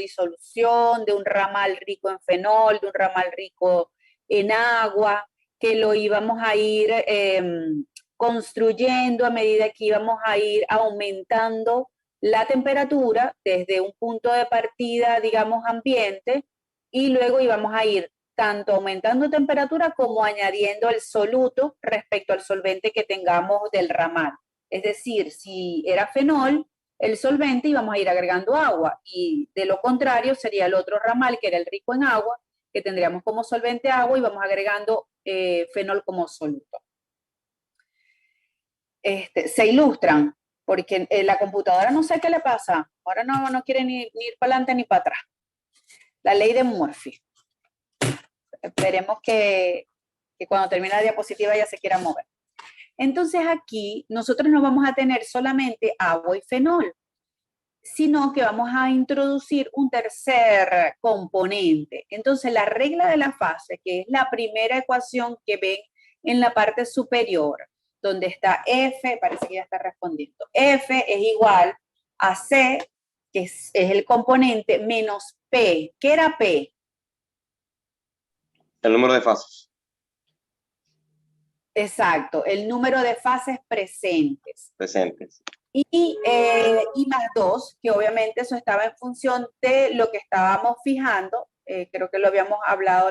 disolución, de un ramal rico en fenol, de un ramal rico en agua, que lo íbamos a ir construyendo a medida que íbamos a ir aumentando la temperatura desde un punto de partida, digamos, ambiente, y luego íbamos a ir tanto aumentando temperatura como añadiendo el soluto respecto al solvente que tengamos del ramal. Es decir, si era fenol, el solvente íbamos a ir agregando agua, y de lo contrario sería el otro ramal, que era el rico en agua, que tendríamos como solvente agua y vamos agregando fenol como soluto. Se ilustran, porque la computadora no sé qué le pasa, ahora no quiere ni ir para adelante ni para atrás. La ley de Murphy. Esperemos que cuando termine la diapositiva ya se quiera mover. Entonces aquí nosotros no vamos a tener solamente agua y fenol, sino que vamos a introducir un tercer componente. Entonces la regla de la fase, que es la primera ecuación que ven en la parte superior, donde está F, parece que ya está respondiendo, F es igual a C, que es el componente, menos P. ¿Qué era P? El número de fases. Exacto, el número de fases presentes. Presentes. Y más 2, que obviamente eso estaba en función de lo que estábamos fijando, creo que lo habíamos hablado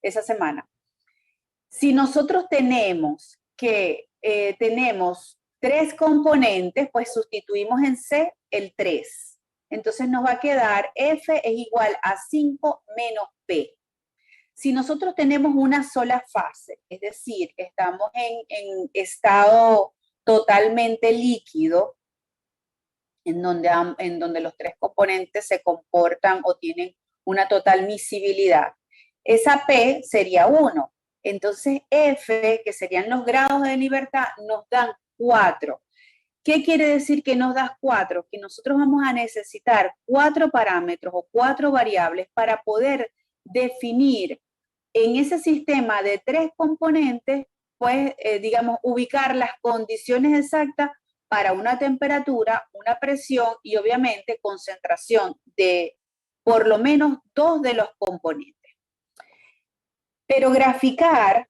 esa semana. Si nosotros tenemos tenemos 3 componentes, pues sustituimos en C el 3. Entonces nos va a quedar F es igual a 5 menos P. Si nosotros tenemos una sola fase, es decir, estamos en estado totalmente líquido, en donde los 3 componentes se comportan o tienen una total miscibilidad, esa P sería 1. Entonces F, que serían los grados de libertad, nos dan 4. ¿Qué quiere decir que nos das 4? Que nosotros vamos a necesitar 4 parámetros o 4 variables para poder definir en ese sistema de 3 componentes, pues, digamos, ubicar las condiciones exactas para una temperatura, una presión y obviamente concentración de por lo menos 2 de los componentes. Pero graficar,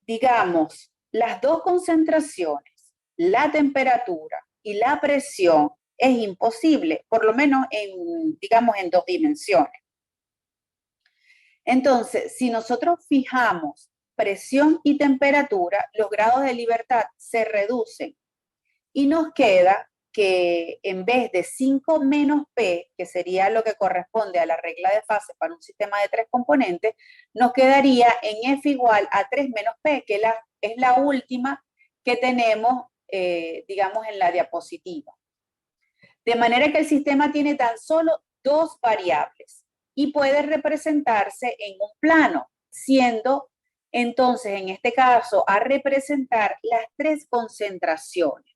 digamos, las 2 concentraciones, la temperatura y la presión, es imposible, por lo menos digamos, en 2 dimensiones. Entonces, si nosotros fijamos presión y temperatura, los grados de libertad se reducen y nos queda que en vez de 5 menos P, que sería lo que corresponde a la regla de fase para un sistema de 3 componentes, nos quedaría en F igual a 3 menos P, que es la última que tenemos, digamos, en la diapositiva. De manera que el sistema tiene tan solo 2 variables y puede representarse en un plano, siendo entonces en este caso a representar las 3 concentraciones.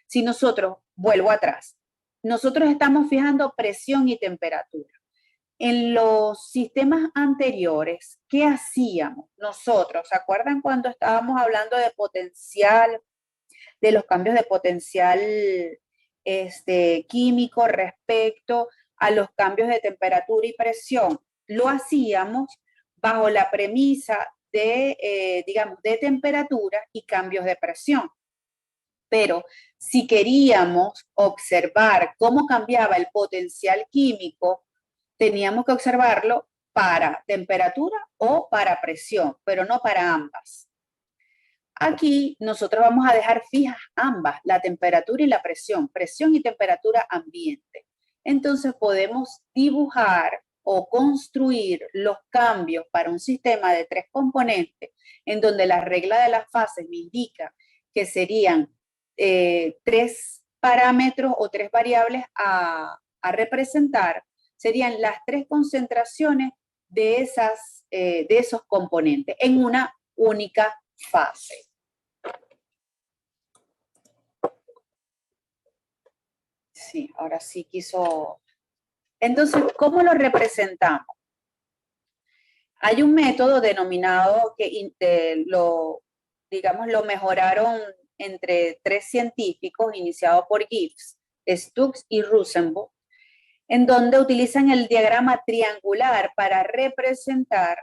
Si nosotros, vuelvo atrás, nosotros estamos fijando presión y temperatura. En los sistemas anteriores, ¿qué hacíamos nosotros? ¿Se acuerdan cuando estábamos hablando de potencial, de los cambios de potencial químico respecto a los cambios de temperatura y presión? Lo hacíamos bajo la premisa de, digamos, de temperatura y cambios de presión. Pero si queríamos observar cómo cambiaba el potencial químico, teníamos que observarlo para temperatura o para presión, pero no para ambas. Aquí nosotros vamos a dejar fijas ambas, la temperatura y la presión y temperatura ambiente. Entonces podemos dibujar o construir los cambios para un sistema de 3 componentes, en donde la regla de las fases me indica que serían 3 parámetros o 3 variables a representar, serían las 3 concentraciones de esos componentes en una única fase. Sí, ahora sí quiso. Entonces, ¿cómo lo representamos? Hay un método denominado que digamos, lo mejoraron entre 3 científicos, iniciado por Gibbs, Stokes y Rosenbaum, en donde utilizan el diagrama triangular para representar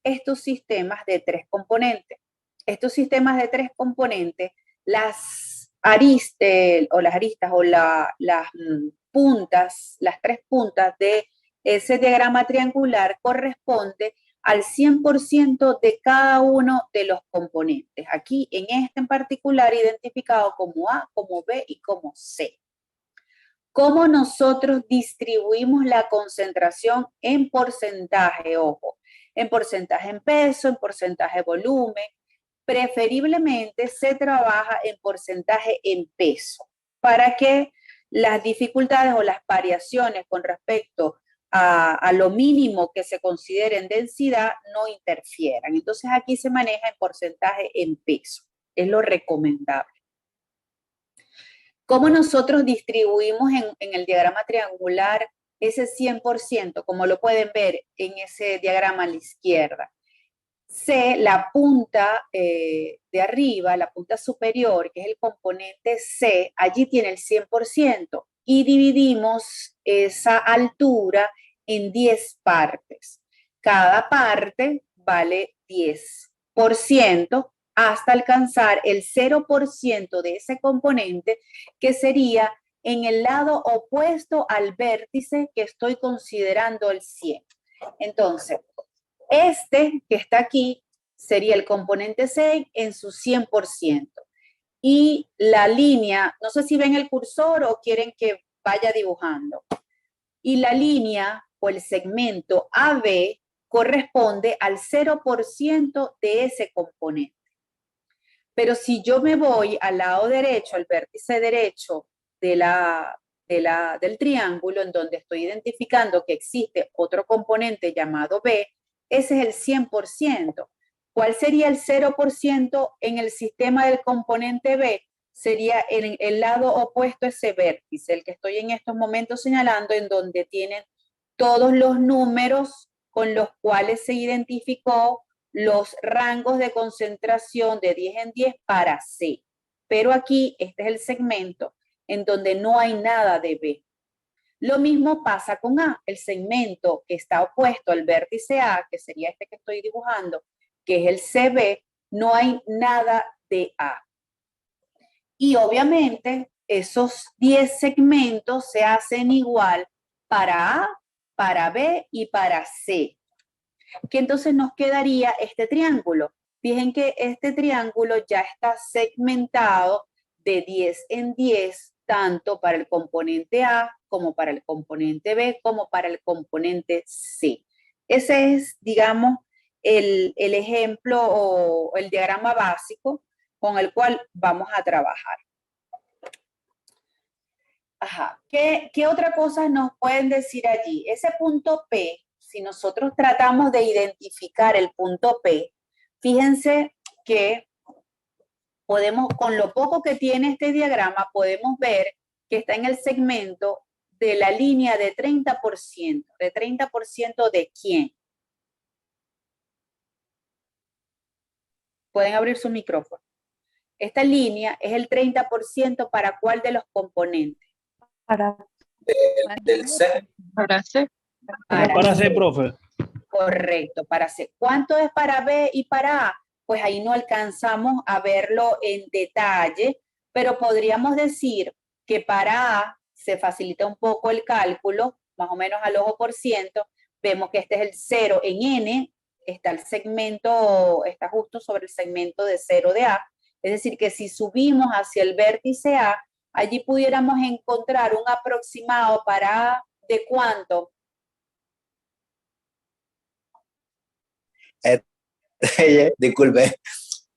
estos sistemas de 3 componentes. Estos sistemas de 3 componentes, las aristas o las puntas, las 3 puntas de ese diagrama triangular corresponde al 100% de cada uno de los componentes. Aquí en este en particular identificado como A, como B y como C. ¿Cómo nosotros distribuimos la concentración en porcentaje? Ojo, en porcentaje en peso, en porcentaje volumen. Preferiblemente se trabaja en porcentaje en peso para que las dificultades o las variaciones con respecto a lo mínimo que se considere en densidad no interfieran. Entonces aquí se maneja en porcentaje en peso. Es lo recomendable. ¿Cómo nosotros distribuimos en el diagrama triangular ese 100%? Como lo pueden ver en ese diagrama a la izquierda. C, la punta de arriba, la punta superior, que es el componente C, allí tiene el 100% y dividimos esa altura en 10 partes. Cada parte vale 10% hasta alcanzar el 0% de ese componente, que sería en el lado opuesto al vértice que estoy considerando el 100. Entonces, este que está aquí sería el componente 6 en su 100%. Y la línea, no sé si ven el cursor o quieren que vaya dibujando. Y la línea o el segmento AB corresponde al 0% de ese componente. Pero si yo me voy al lado derecho, al vértice derecho del triángulo, en donde estoy identificando que existe otro componente llamado B, ese es el 100%. ¿Cuál sería el 0% en el sistema del componente B? Sería el lado opuesto a ese vértice, el que estoy en estos momentos señalando, en donde tienen todos los números con los cuales se identificó los rangos de concentración de 10 en 10 para C. Pero aquí, este es el segmento en donde no hay nada de B. Lo mismo pasa con A, el segmento que está opuesto al vértice A, que sería este que estoy dibujando, que es el CB, no hay nada de A. Y obviamente esos 10 segmentos se hacen igual para A, para B y para C. Que entonces nos quedaría este triángulo. Fíjense que este triángulo ya está segmentado de 10 en 10, tanto para el componente A, como para el componente B, como para el componente C. Ese es, digamos, el ejemplo o el diagrama básico con el cual vamos a trabajar. Ajá. ¿Qué otra cosa nos pueden decir allí? Ese punto P, si nosotros tratamos de identificar el punto P, fíjense que podemos, con lo poco que tiene este diagrama, podemos ver que está en el segmento de la línea de 30%. ¿De 30% de quién? Pueden abrir su micrófono. Esta línea es el 30% para cuál de los componentes. Para Del C. para C. Para C, profe. Correcto, para C. ¿Cuánto es para B y para A? Pues ahí no alcanzamos a verlo en detalle, pero podríamos decir que para A se facilita un poco el cálculo, más o menos al ojo por ciento. Vemos que este es el 0 en N, está el segmento, está justo sobre el segmento de 0 de A. Es decir, que si subimos hacia el vértice A, allí pudiéramos encontrar un aproximado para A de ¿cuánto? Disculpe,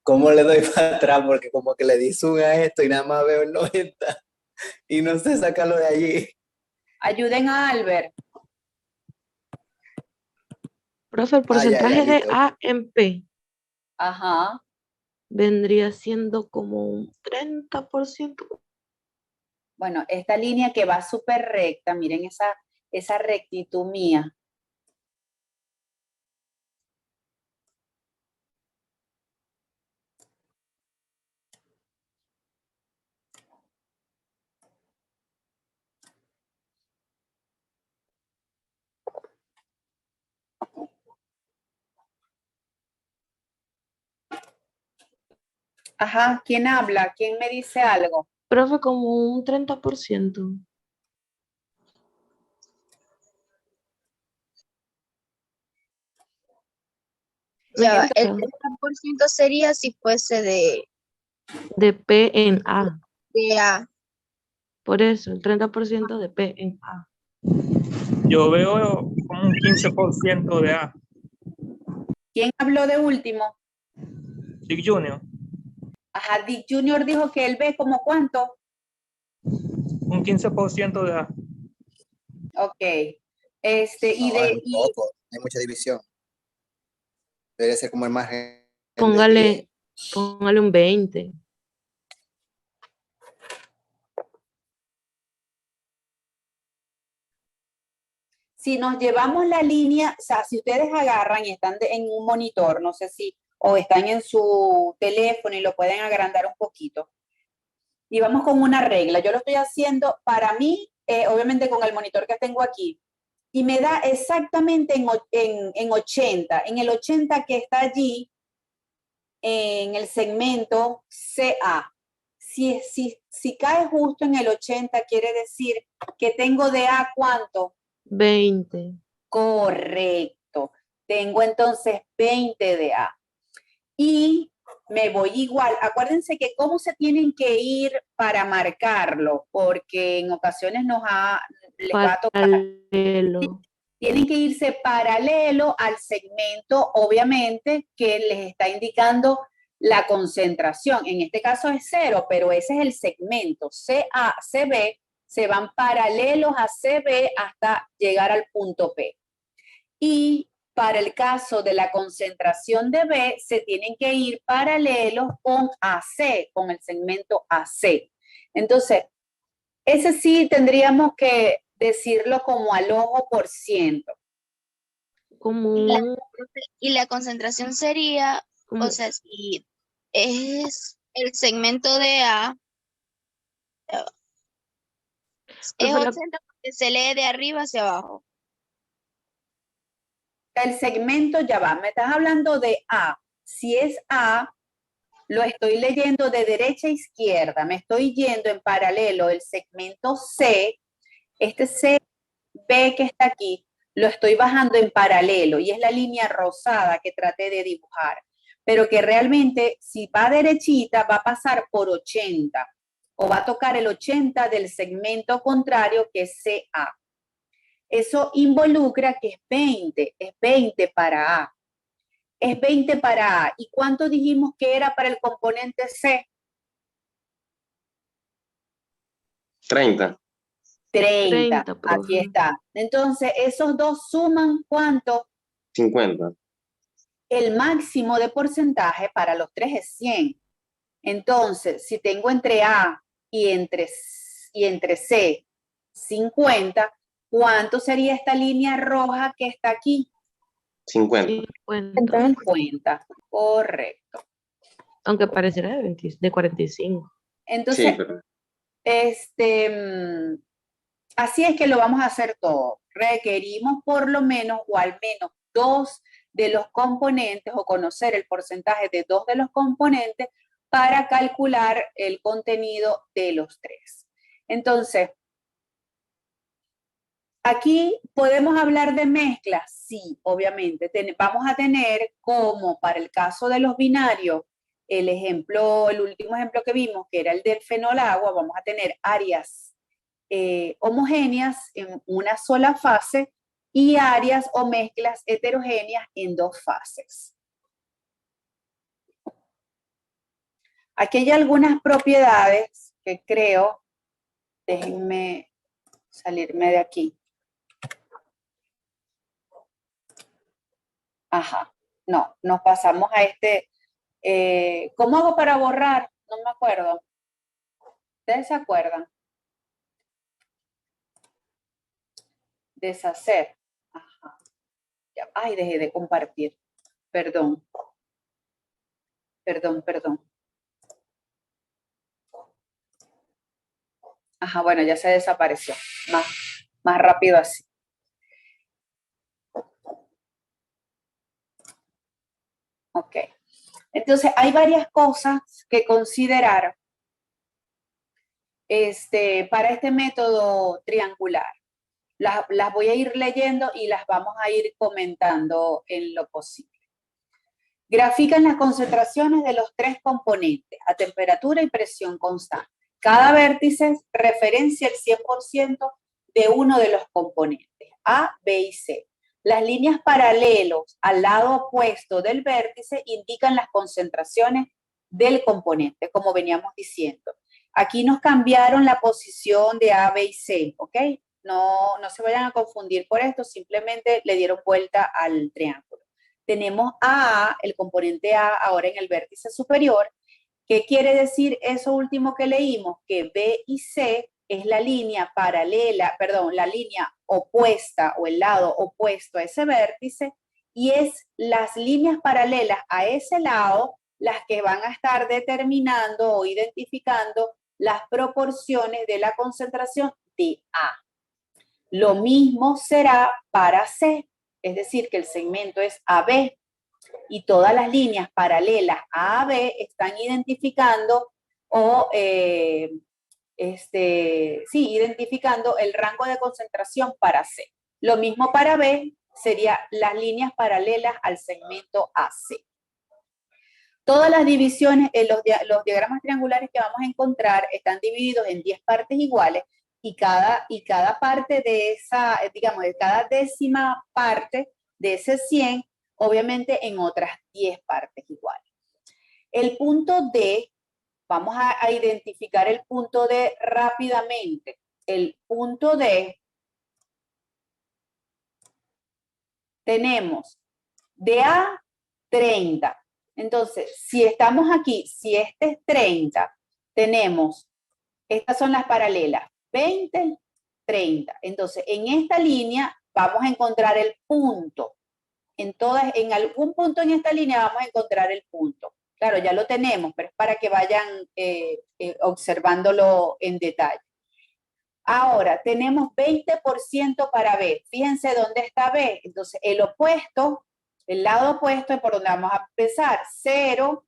¿cómo le doy para atrás? Porque como que le di zoom a esto y nada más veo el 90 y no sé sacarlo de allí. Ayuden a Albert. Profe, el porcentaje de listo. A en P Ajá. vendría siendo como un 30%. Bueno, esta línea que va súper recta, miren esa rectitud mía. Ajá, ¿quién habla? ¿Quién me dice algo? Profe, como un 30%. ¿Me Ya, el escucha? 30% sería si fuese De P en A. de A. Por eso, el 30% de P en A. Yo veo como un 15% de A. ¿Quién habló de último? Dick Junior, Ajá, Dick Junior dijo que él ve como cuánto. un 15% de A. Ok. Y No, es muy poco, hay mucha división. Debería ser como el margen de 10. Póngale un 20. si nos llevamos la línea, o sea, si ustedes agarran y están en un monitor, no sé si, o están en su teléfono y lo pueden agrandar un poquito, y vamos con una regla. Yo lo estoy haciendo para mí, obviamente con el monitor que tengo aquí, y me da exactamente en 80, en el 80 que está allí, en el segmento CA. Si cae justo en el 80, quiere decir que tengo de A, ¿cuánto? 20. Correcto. Tengo entonces 20 de A. Y me voy igual. Acuérdense que cómo se tienen que ir para marcarlo, porque en ocasiones les va a tocar. Paralelo. Tienen que irse paralelo al segmento, obviamente, que les está indicando la concentración. En este caso es 0, pero ese es el segmento. CA, CB, se van paralelos a CB hasta llegar al punto P. Y para el caso de la concentración de B, se tienen que ir paralelos con AC, con el segmento AC. Entonces, ese sí tendríamos que decirlo como al ojo por ciento. Como Y la concentración sería, como- o sea, si es el segmento de A, es profe, 80 porque se lee de arriba hacia abajo. El segmento ya va, me estás hablando de A. Si es A, lo estoy leyendo de derecha a izquierda, me estoy yendo en paralelo el segmento C, este C, B que está aquí, lo estoy bajando en paralelo y es la línea rosada que traté de dibujar, pero que realmente si va derechita va a pasar por 80 o va a tocar el 80 del segmento contrario que es CA. Eso involucra que es 20 para A. Es 20 para A. ¿Y cuánto dijimos que era para el componente C? 30. 30. 30, Aquí profe. está. Entonces, esos dos suman ¿cuánto? 50. El máximo de porcentaje para los tres es 100. Entonces, si tengo entre A y entre C 50, ¿cuánto sería esta línea roja que está aquí? 50. 50. 50. Correcto. Aunque pareciera de 45. Entonces, Sí, pero así es que lo vamos a hacer todo. Requerimos por lo menos o al menos 2 de los componentes o conocer el porcentaje de 2 de los componentes para calcular el contenido de los 3. Entonces, aquí podemos hablar de mezclas, sí, obviamente. Vamos a tener como para el caso de los binarios, el último ejemplo que vimos, que era el del fenolagua, vamos a tener áreas homogéneas en una sola fase y áreas o mezclas heterogéneas en 2 fases. Aquí hay algunas propiedades que creo, déjenme salirme de aquí. Ajá, no, nos pasamos a ¿cómo hago para borrar? No me acuerdo. ¿Ustedes se acuerdan? Deshacer. Ajá. Ya. Ay, dejé de compartir. Perdón. Perdón. Ajá, bueno, ya se desapareció. Más rápido así. Ok. Entonces, hay varias cosas que considerar para este método triangular. Las voy a ir leyendo y las vamos a ir comentando en lo posible. Grafican las concentraciones de los tres componentes a temperatura y presión constante. Cada vértice referencia el 100% de uno de los componentes, A, B y C. Las líneas paralelos al lado opuesto del vértice indican las concentraciones del componente, como veníamos diciendo. Aquí nos cambiaron la posición de A, B y C, ¿ok? No se vayan a confundir por esto, simplemente le dieron vuelta al triángulo. Tenemos A, el componente A, ahora en el vértice superior. ¿Qué quiere decir eso último que leímos? Que B y C es la línea paralela, perdón, la línea opuesta o el lado opuesto a ese vértice, y es las líneas paralelas a ese lado las que van a estar determinando o identificando las proporciones de la concentración de A. Lo mismo será para C, es decir, que el segmento es AB y todas las líneas paralelas a AB están identificando identificando el rango de concentración para C. Lo mismo para B sería las líneas paralelas al segmento AC. Todas las divisiones, los diagramas triangulares que vamos a encontrar están divididos en 10 partes iguales y cada parte de esa, digamos, de cada décima parte de ese 100, obviamente en otras 10 partes iguales. El punto D, vamos a identificar el punto D rápidamente. El punto D, tenemos de A 30. Entonces, si estamos aquí, si este es 30, tenemos, estas son las paralelas, 20, 30. Entonces, en esta línea vamos a encontrar el punto. En algún punto en esta línea vamos a encontrar el punto. Claro, ya lo tenemos, pero es para que vayan observándolo en detalle. Ahora, tenemos 20% para B. Fíjense dónde está B. Entonces, el opuesto, el lado opuesto es por donde vamos a empezar. 0,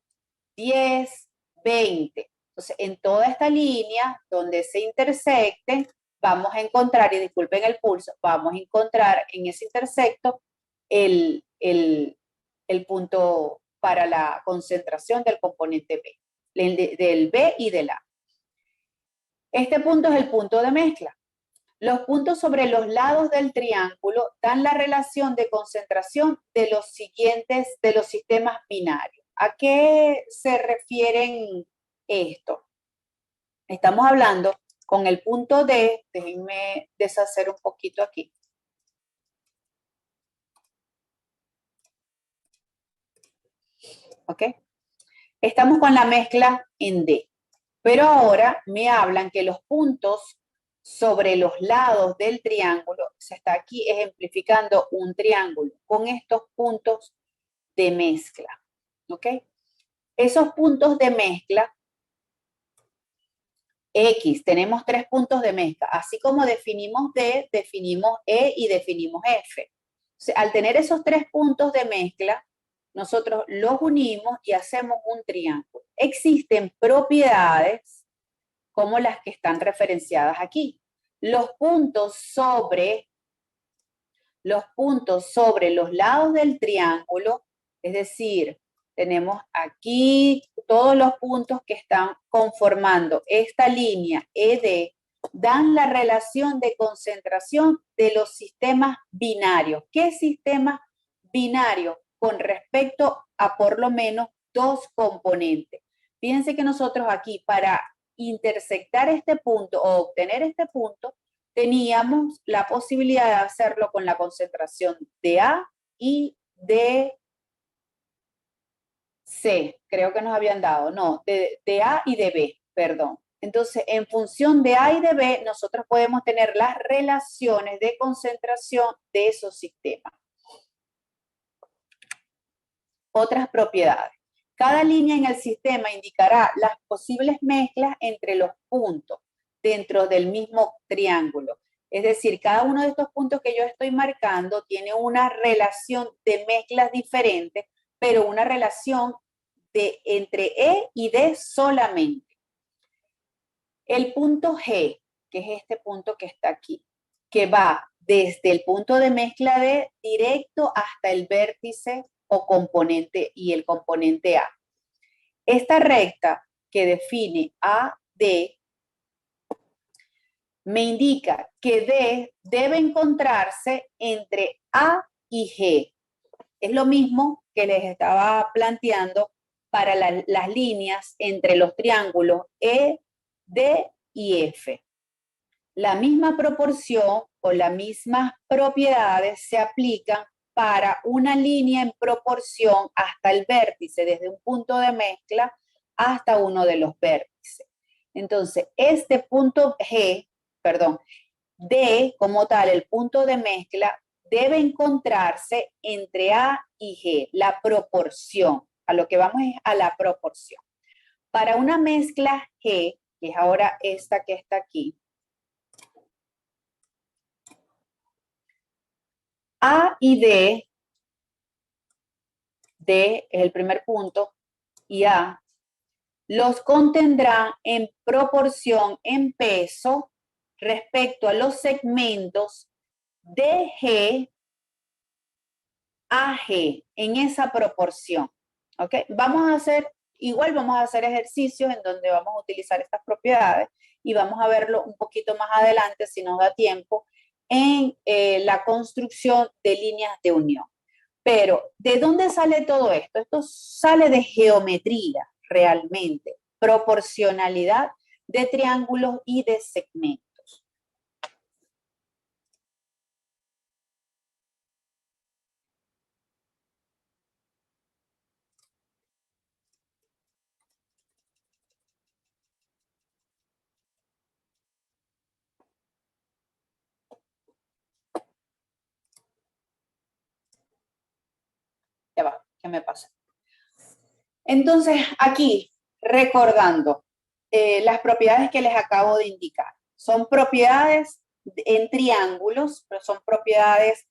10, 20. Entonces, en toda esta línea donde se intersecten, vamos a encontrar, y disculpen el pulso, vamos a encontrar en ese intersecto el punto para la concentración del componente B, del B y del A. Este punto es el punto de mezcla. Los puntos sobre los lados del triángulo dan la relación de concentración de los sistemas binarios. ¿A qué se refieren esto? Estamos hablando con el punto D, déjenme deshacer un poquito aquí. ¿Ok? Estamos con la mezcla en D. Pero ahora me hablan que los puntos sobre los lados del triángulo, se está aquí ejemplificando un triángulo con estos puntos de mezcla. ¿Ok? Esos puntos de mezcla, X, tenemos 3 puntos de mezcla. Así como definimos D, definimos E y definimos F. O sea, al tener esos 3 puntos de mezcla, nosotros los unimos y hacemos un triángulo. Existen propiedades como las que están referenciadas aquí. Los puntos sobre los lados del triángulo, es decir, tenemos aquí todos los puntos que están conformando esta línea ED, dan la relación de concentración de los sistemas binarios. ¿Qué sistemas binarios? Con respecto a por lo menos 2 componentes. Fíjense que nosotros aquí para intersectar este punto o obtener este punto, teníamos la posibilidad de hacerlo con la concentración de A y de C, creo que nos habían dado, no, de A y de B, perdón. Entonces, en función de A y de B, nosotros podemos tener las relaciones de concentración de esos sistemas. Otras propiedades. Cada línea en el sistema indicará las posibles mezclas entre los puntos dentro del mismo triángulo. Es decir, cada uno de estos puntos que yo estoy marcando tiene una relación de mezclas diferentes, pero una relación entre E y D solamente. El punto G, que es este punto que está aquí, que va desde el punto de mezcla D directo hasta el vértice o componente y el componente A. Esta recta que define AD me indica que D debe encontrarse entre A y G. Es lo mismo que les estaba planteando para las líneas entre los triángulos E, D y F. La misma proporción o las mismas propiedades se aplican para una línea en proporción hasta el vértice, desde un punto de mezcla hasta uno de los vértices. Entonces, este punto D como tal, el punto de mezcla, debe encontrarse entre A y G, la proporción. A lo que vamos es a la proporción. Para una mezcla G, que es ahora esta que está aquí, A y D es el primer punto, y A, los contendrán en proporción en peso respecto a los segmentos DG a G, en esa proporción. ¿Ok? Igual vamos a hacer ejercicios en donde vamos a utilizar estas propiedades y vamos a verlo un poquito más adelante, si nos da tiempo, en la construcción de líneas de unión. Pero, ¿de dónde sale todo esto? Esto sale de geometría, realmente. Proporcionalidad de triángulos y de segmentos. Ya va, ¿qué me pasa? Entonces, aquí, recordando las propiedades que les acabo de indicar. Son propiedades en triángulos, pero son propiedades,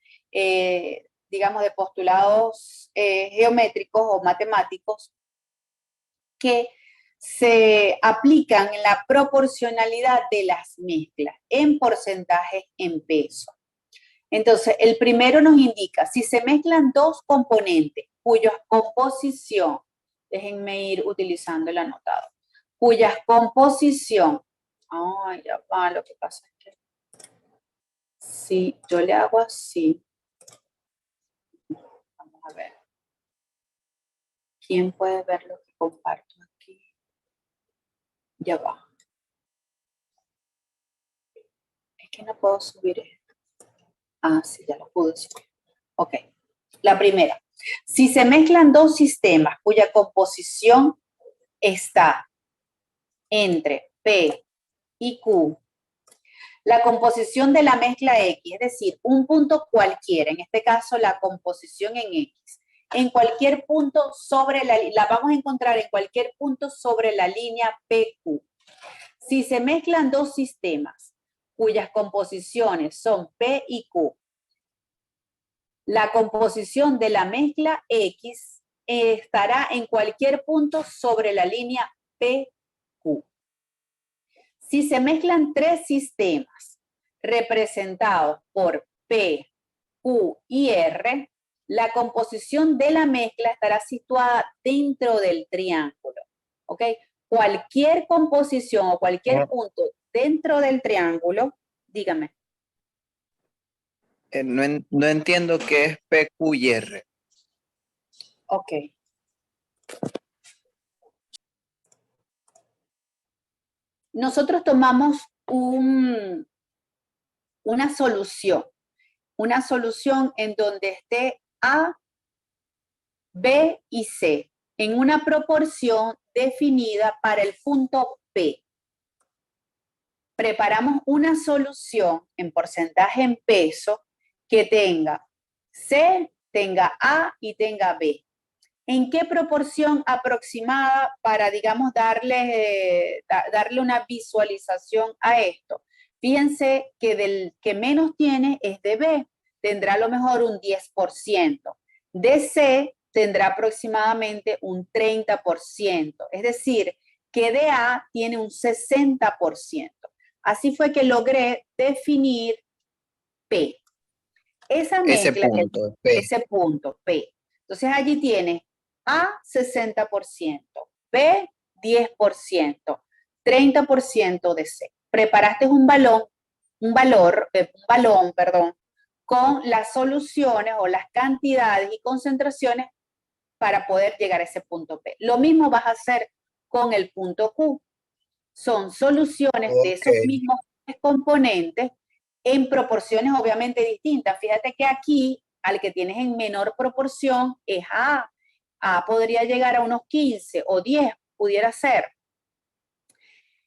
digamos, de postulados geométricos o matemáticos que se aplican en la proporcionalidad de las mezclas en porcentajes en peso. Entonces, el primero nos indica, si se mezclan dos componentes cuya composición, déjenme ir utilizando el anotado, cuya composición, ya va, lo que pasa es que si yo le hago así, vamos a ver, ¿quién puede ver lo que comparto aquí? Ya va. Es que no puedo subir esto. Ah, sí, ya lo pude subir. Ok. La primera. Si se mezclan dos sistemas cuya composición está entre P y Q, la composición de la mezcla X, es decir, un punto cualquiera, en este caso la composición en X, en cualquier punto sobre la vamos a encontrar en cualquier punto sobre la línea PQ. Si se mezclan dos sistemas cuyas composiciones son P y Q, la composición de la mezcla X estará en cualquier punto sobre la línea PQ. Si se mezclan tres sistemas representados por P, Q y R, la composición de la mezcla estará situada dentro del triángulo. ¿Ok? Cualquier composición o cualquier punto dentro del triángulo, dígame. No entiendo qué es PQ y R. Ok. Nosotros tomamos una solución en donde esté A, B y C en una proporción definida para el punto P. Preparamos una solución en porcentaje en peso que tenga C, tenga A y tenga B. ¿En qué proporción aproximada para, digamos, darle una visualización a esto? Fíjense que del que menos tiene es de B, tendrá a lo mejor un 10%. De C tendrá aproximadamente un 30%. Es decir, que de A tiene un 60%. Así fue que logré definir P. Esa Ese mezcla, punto, P. ese punto, P. Entonces allí tienes A 60%, B 10%, 30% de C. Preparaste un balón, perdón, con las soluciones o las cantidades y concentraciones para poder llegar a ese punto P. Lo mismo vas a hacer con el punto Q. Son soluciones de esos mismos componentes en proporciones obviamente distintas. Fíjate que aquí, al que tienes en menor proporción es A. A podría llegar a unos 15 o 10, pudiera ser.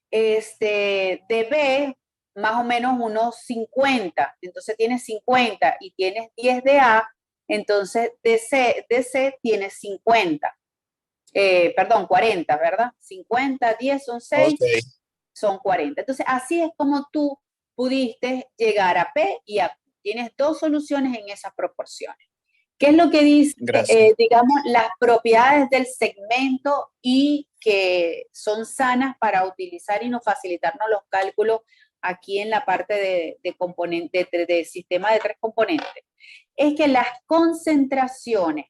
De B, más o menos unos 50. Entonces tienes 50 y tienes 10 de A, entonces de C tienes 50. Perdón, 40, ¿verdad? 50, 10 son 6, Okay. son 40. Entonces, así es como tú pudiste llegar a P y a Q. Tienes dos soluciones en esas proporciones. ¿Qué es lo que dice, digamos, las propiedades del segmento y que son sanas para utilizar y nos facilitarnos los cálculos aquí en la parte de componente, de sistema de tres componentes? Es que las concentraciones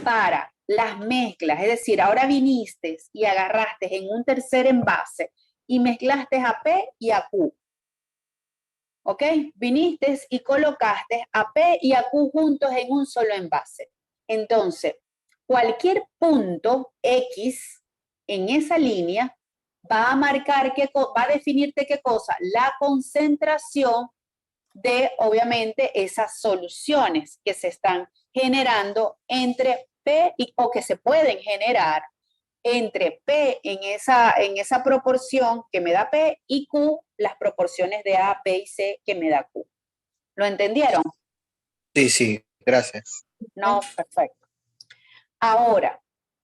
para las mezclas, es decir, ahora viniste y agarraste en un tercer envase y mezclaste a P y a Q. ¿Ok? Viniste y colocaste a P y a Q juntos en un solo envase. Entonces, cualquier punto X en esa línea va a marcar, va a definirte qué cosa, la concentración de, obviamente, esas soluciones que se están generando entre P o que se pueden generar entre P en esa proporción que me da P y Q, las proporciones de A, B y C que me da Q. ¿Lo entendieron? Sí, gracias. No, perfecto. Ahora,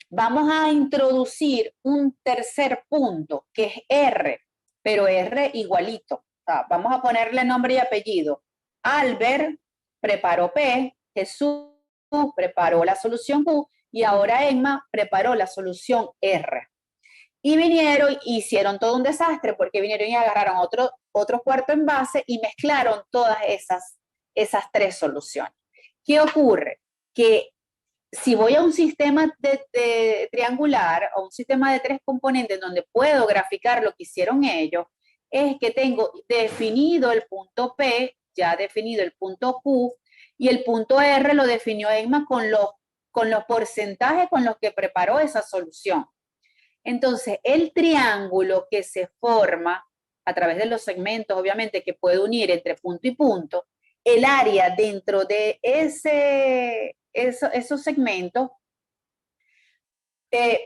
vamos a introducir un tercer punto, que es R, pero R igualito. O sea, vamos a ponerle nombre y apellido. Albert preparó P, Jesús preparó la solución Q, y ahora Emma preparó la solución R. Y vinieron e hicieron todo un desastre porque vinieron y agarraron otro cuarto envase y mezclaron todas esas tres soluciones. ¿Qué ocurre? Que si voy a un sistema de triangular o un sistema de tres componentes donde puedo graficar lo que hicieron ellos, es que tengo definido el punto P, ya definido el punto Q, y el punto R lo definió Emma con los porcentajes con los que preparó esa solución. Entonces, el triángulo que se forma a través de los segmentos, obviamente, que puede unir entre punto y punto, el área dentro de esos segmentos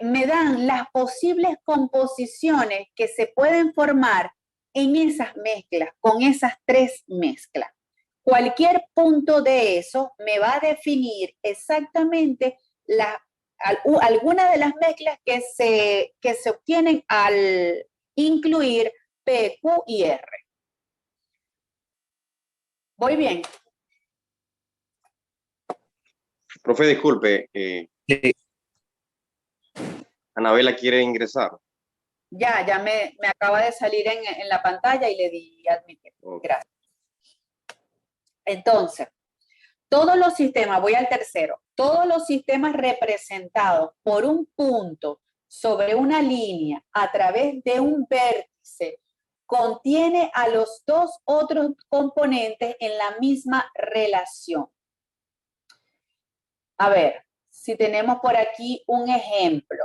me dan las posibles composiciones que se pueden formar en esas mezclas, con esas tres mezclas. Cualquier punto de eso me va a definir exactamente alguna de las mezclas que se obtienen al incluir P, Q y R. ¿Voy bien? Profe, disculpe, Sí. Anabela quiere ingresar. Ya me acaba de salir en la pantalla y le di admitir. Gracias. Entonces, todos los sistemas, voy al tercero, todos los sistemas representados por un punto sobre una línea a través de un vértice contiene a los dos otros componentes en la misma relación. A ver, si tenemos por aquí un ejemplo,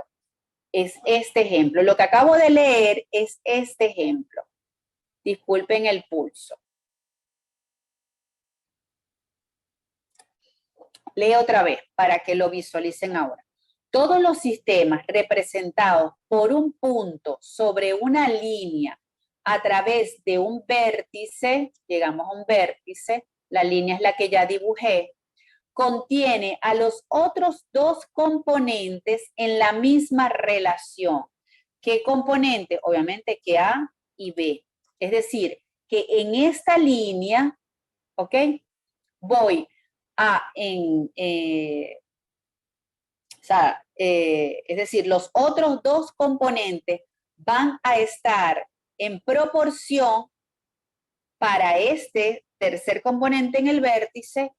es este ejemplo. Lo que acabo de leer es este ejemplo. Disculpen el pulso. Leo otra vez para que lo visualicen ahora. Todos los sistemas representados por un punto sobre una línea a través de un vértice, llegamos a un vértice, la línea es la que ya dibujé, contiene a los otros dos componentes en la misma relación. ¿Qué componente? Obviamente que A y B. Es decir, que en esta línea, ¿ok? Voy a sea, es decir, los otros dos componentes van a estar en proporción para este tercer componente en el vértice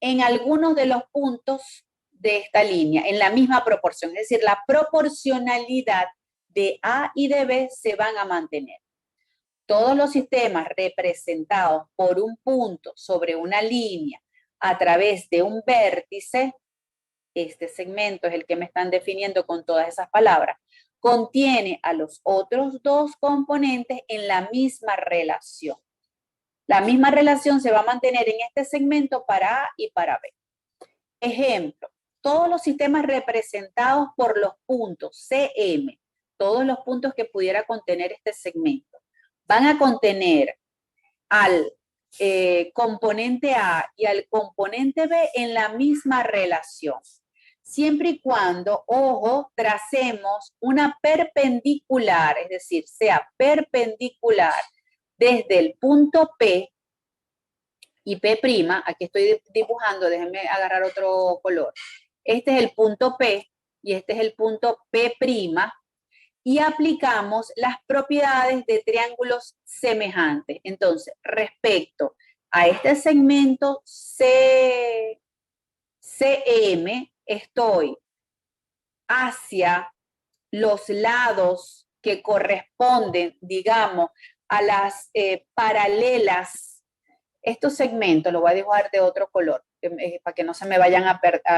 en algunos de los puntos de esta línea, en la misma proporción. Es decir, la proporcionalidad de A y de B se van a mantener. Todos los sistemas representados por un punto sobre una línea a través de un vértice, este segmento es el que me están definiendo con todas esas palabras, contiene a los otros dos componentes en la misma relación. La misma relación se va a mantener en este segmento para A y para B. Ejemplo, todos los sistemas representados por los puntos CM, todos los puntos que pudiera contener este segmento, van a contener al componente A y al componente B en la misma relación. Siempre y cuando, ojo, tracemos una perpendicular, es decir, sea perpendicular desde el punto P y P', aquí estoy dibujando, déjenme agarrar otro color. Este es el punto P y este es el punto P', y aplicamos las propiedades de triángulos semejantes. Entonces, respecto a este segmento CM, estoy hacia los lados que corresponden, digamos, a las paralelas. Estos segmentos, lo voy a dibujar de otro color, para que no se me vayan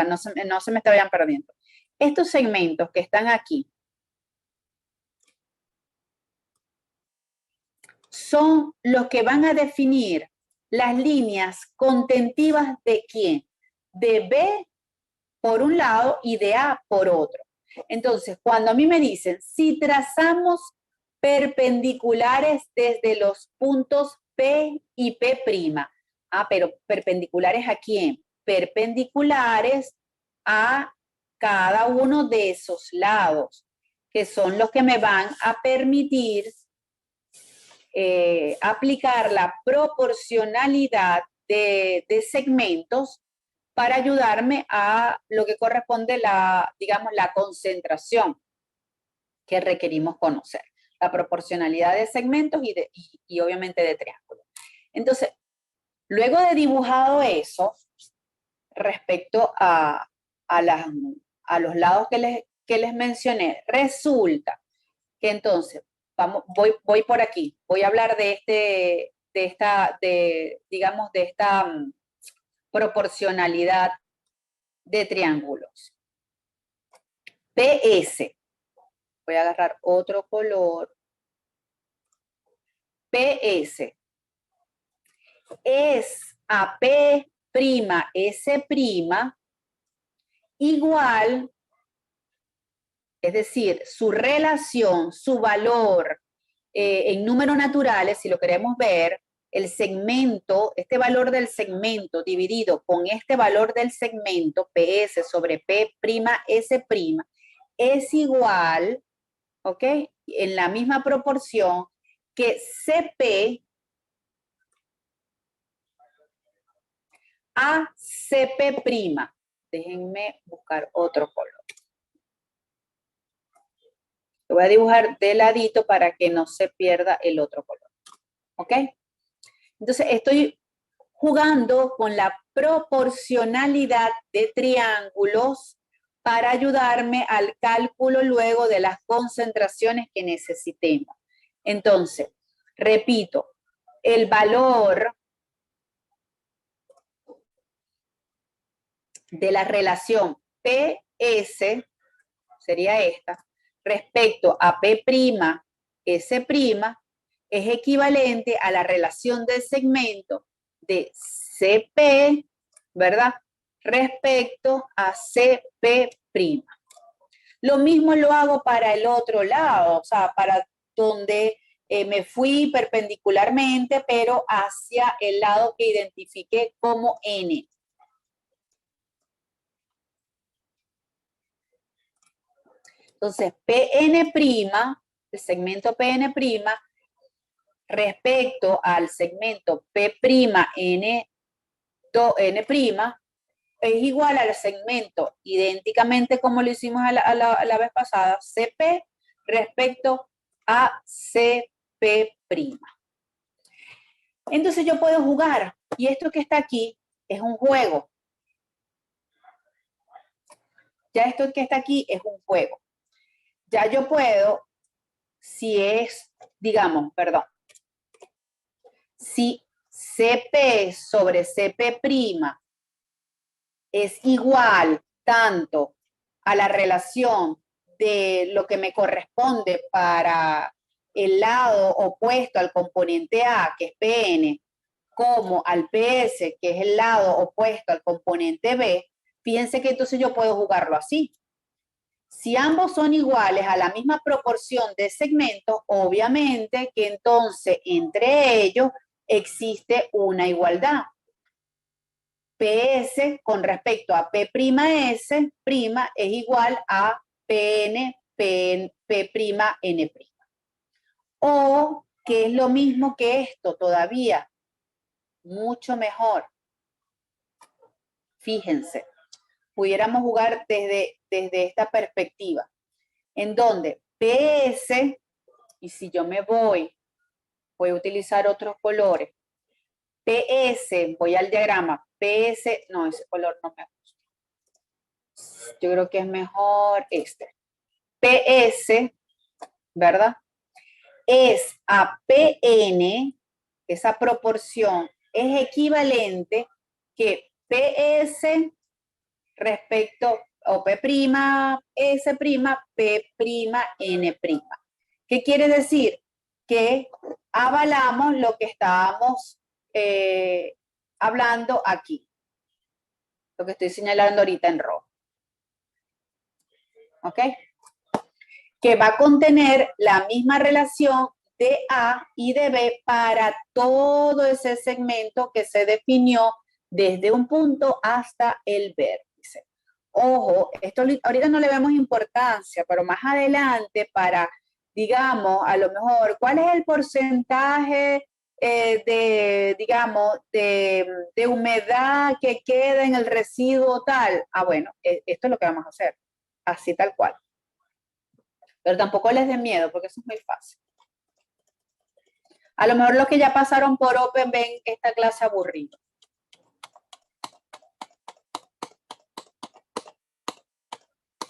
no se me vayan perdiendo. Estos segmentos que están aquí son los que van a definir las líneas contentivas de ¿quién? De B por un lado y de A por otro. Entonces, cuando a mí me dicen, si trazamos perpendiculares desde los puntos P y P', pero perpendiculares ¿a quién? Perpendiculares a cada uno de esos lados, que son los que me van a permitir aplicar la proporcionalidad de segmentos para ayudarme a lo que corresponde digamos, la concentración que requerimos conocer. La proporcionalidad de segmentos y obviamente de triángulos. Entonces, luego de dibujado eso, respecto a los lados que les mencioné, resulta que entonces, voy por aquí, voy a hablar de esta proporcionalidad de triángulos. PS, voy a agarrar otro color. PS es a P', S', igual, es decir, su relación, su valor en números naturales, si lo queremos ver, el segmento, este valor del segmento dividido con este valor del segmento, PS sobre P', S', es igual, ¿ok? En la misma proporción que CP a CP'. Déjenme buscar otro color. Lo voy a dibujar de ladito para que no se pierda el otro color. ¿Ok? Entonces, estoy jugando con la proporcionalidad de triángulos para ayudarme al cálculo luego de las concentraciones que necesitemos. Entonces, repito, el valor de la relación PS, sería esta, respecto a P', S', es equivalente a la relación del segmento de CP, ¿verdad? Respecto a CP'. Lo mismo lo hago para el otro lado, o sea, para donde me fui perpendicularmente, pero hacia el lado que identifiqué como N. Entonces, PN', el segmento PN', respecto al segmento P', N', es igual al segmento, idénticamente como lo hicimos a la vez pasada, CP respecto a CP'. Entonces yo puedo jugar, y esto que está aquí es un juego. Ya esto que está aquí es un juego. Ya yo puedo, si es, digamos, perdón, si CP sobre CP' es igual tanto a la relación de lo que me corresponde para el lado opuesto al componente A, que es Pn, como al PS, que es el lado opuesto al componente B, fíjense que entonces yo puedo jugarlo así. Si ambos son iguales a la misma proporción de segmentos, obviamente que entonces entre ellos existe una '. PS con respecto a P'S', es igual a Pn, P'N'. O, que es lo mismo que esto todavía, mucho mejor. Fíjense, pudiéramos jugar desde esta perspectiva, en donde PS, y si yo me voy a utilizar otros colores, PS, voy al diagrama, PS, no, ese color no me gusta. Yo creo que es mejor este. PS, ¿verdad? Es a PN, esa proporción es equivalente que PS respecto, o P', S', P'N'. ¿Qué quiere decir? Que avalamos lo que estábamos hablando aquí. Lo que estoy señalando ahorita en rojo. ¿Ok? Que va a contener la misma relación de A y de B para todo ese segmento que se definió desde un punto hasta el vértice. Ojo, esto ahorita no le vemos importancia, pero más adelante para, digamos, a lo mejor, ¿cuál es el porcentaje digamos, de humedad que queda en el residuo tal? Ah, bueno, esto es lo que vamos a hacer, así tal cual. Pero tampoco les den miedo, porque eso es muy fácil. A lo mejor los que ya pasaron por Open ven esta clase aburrida.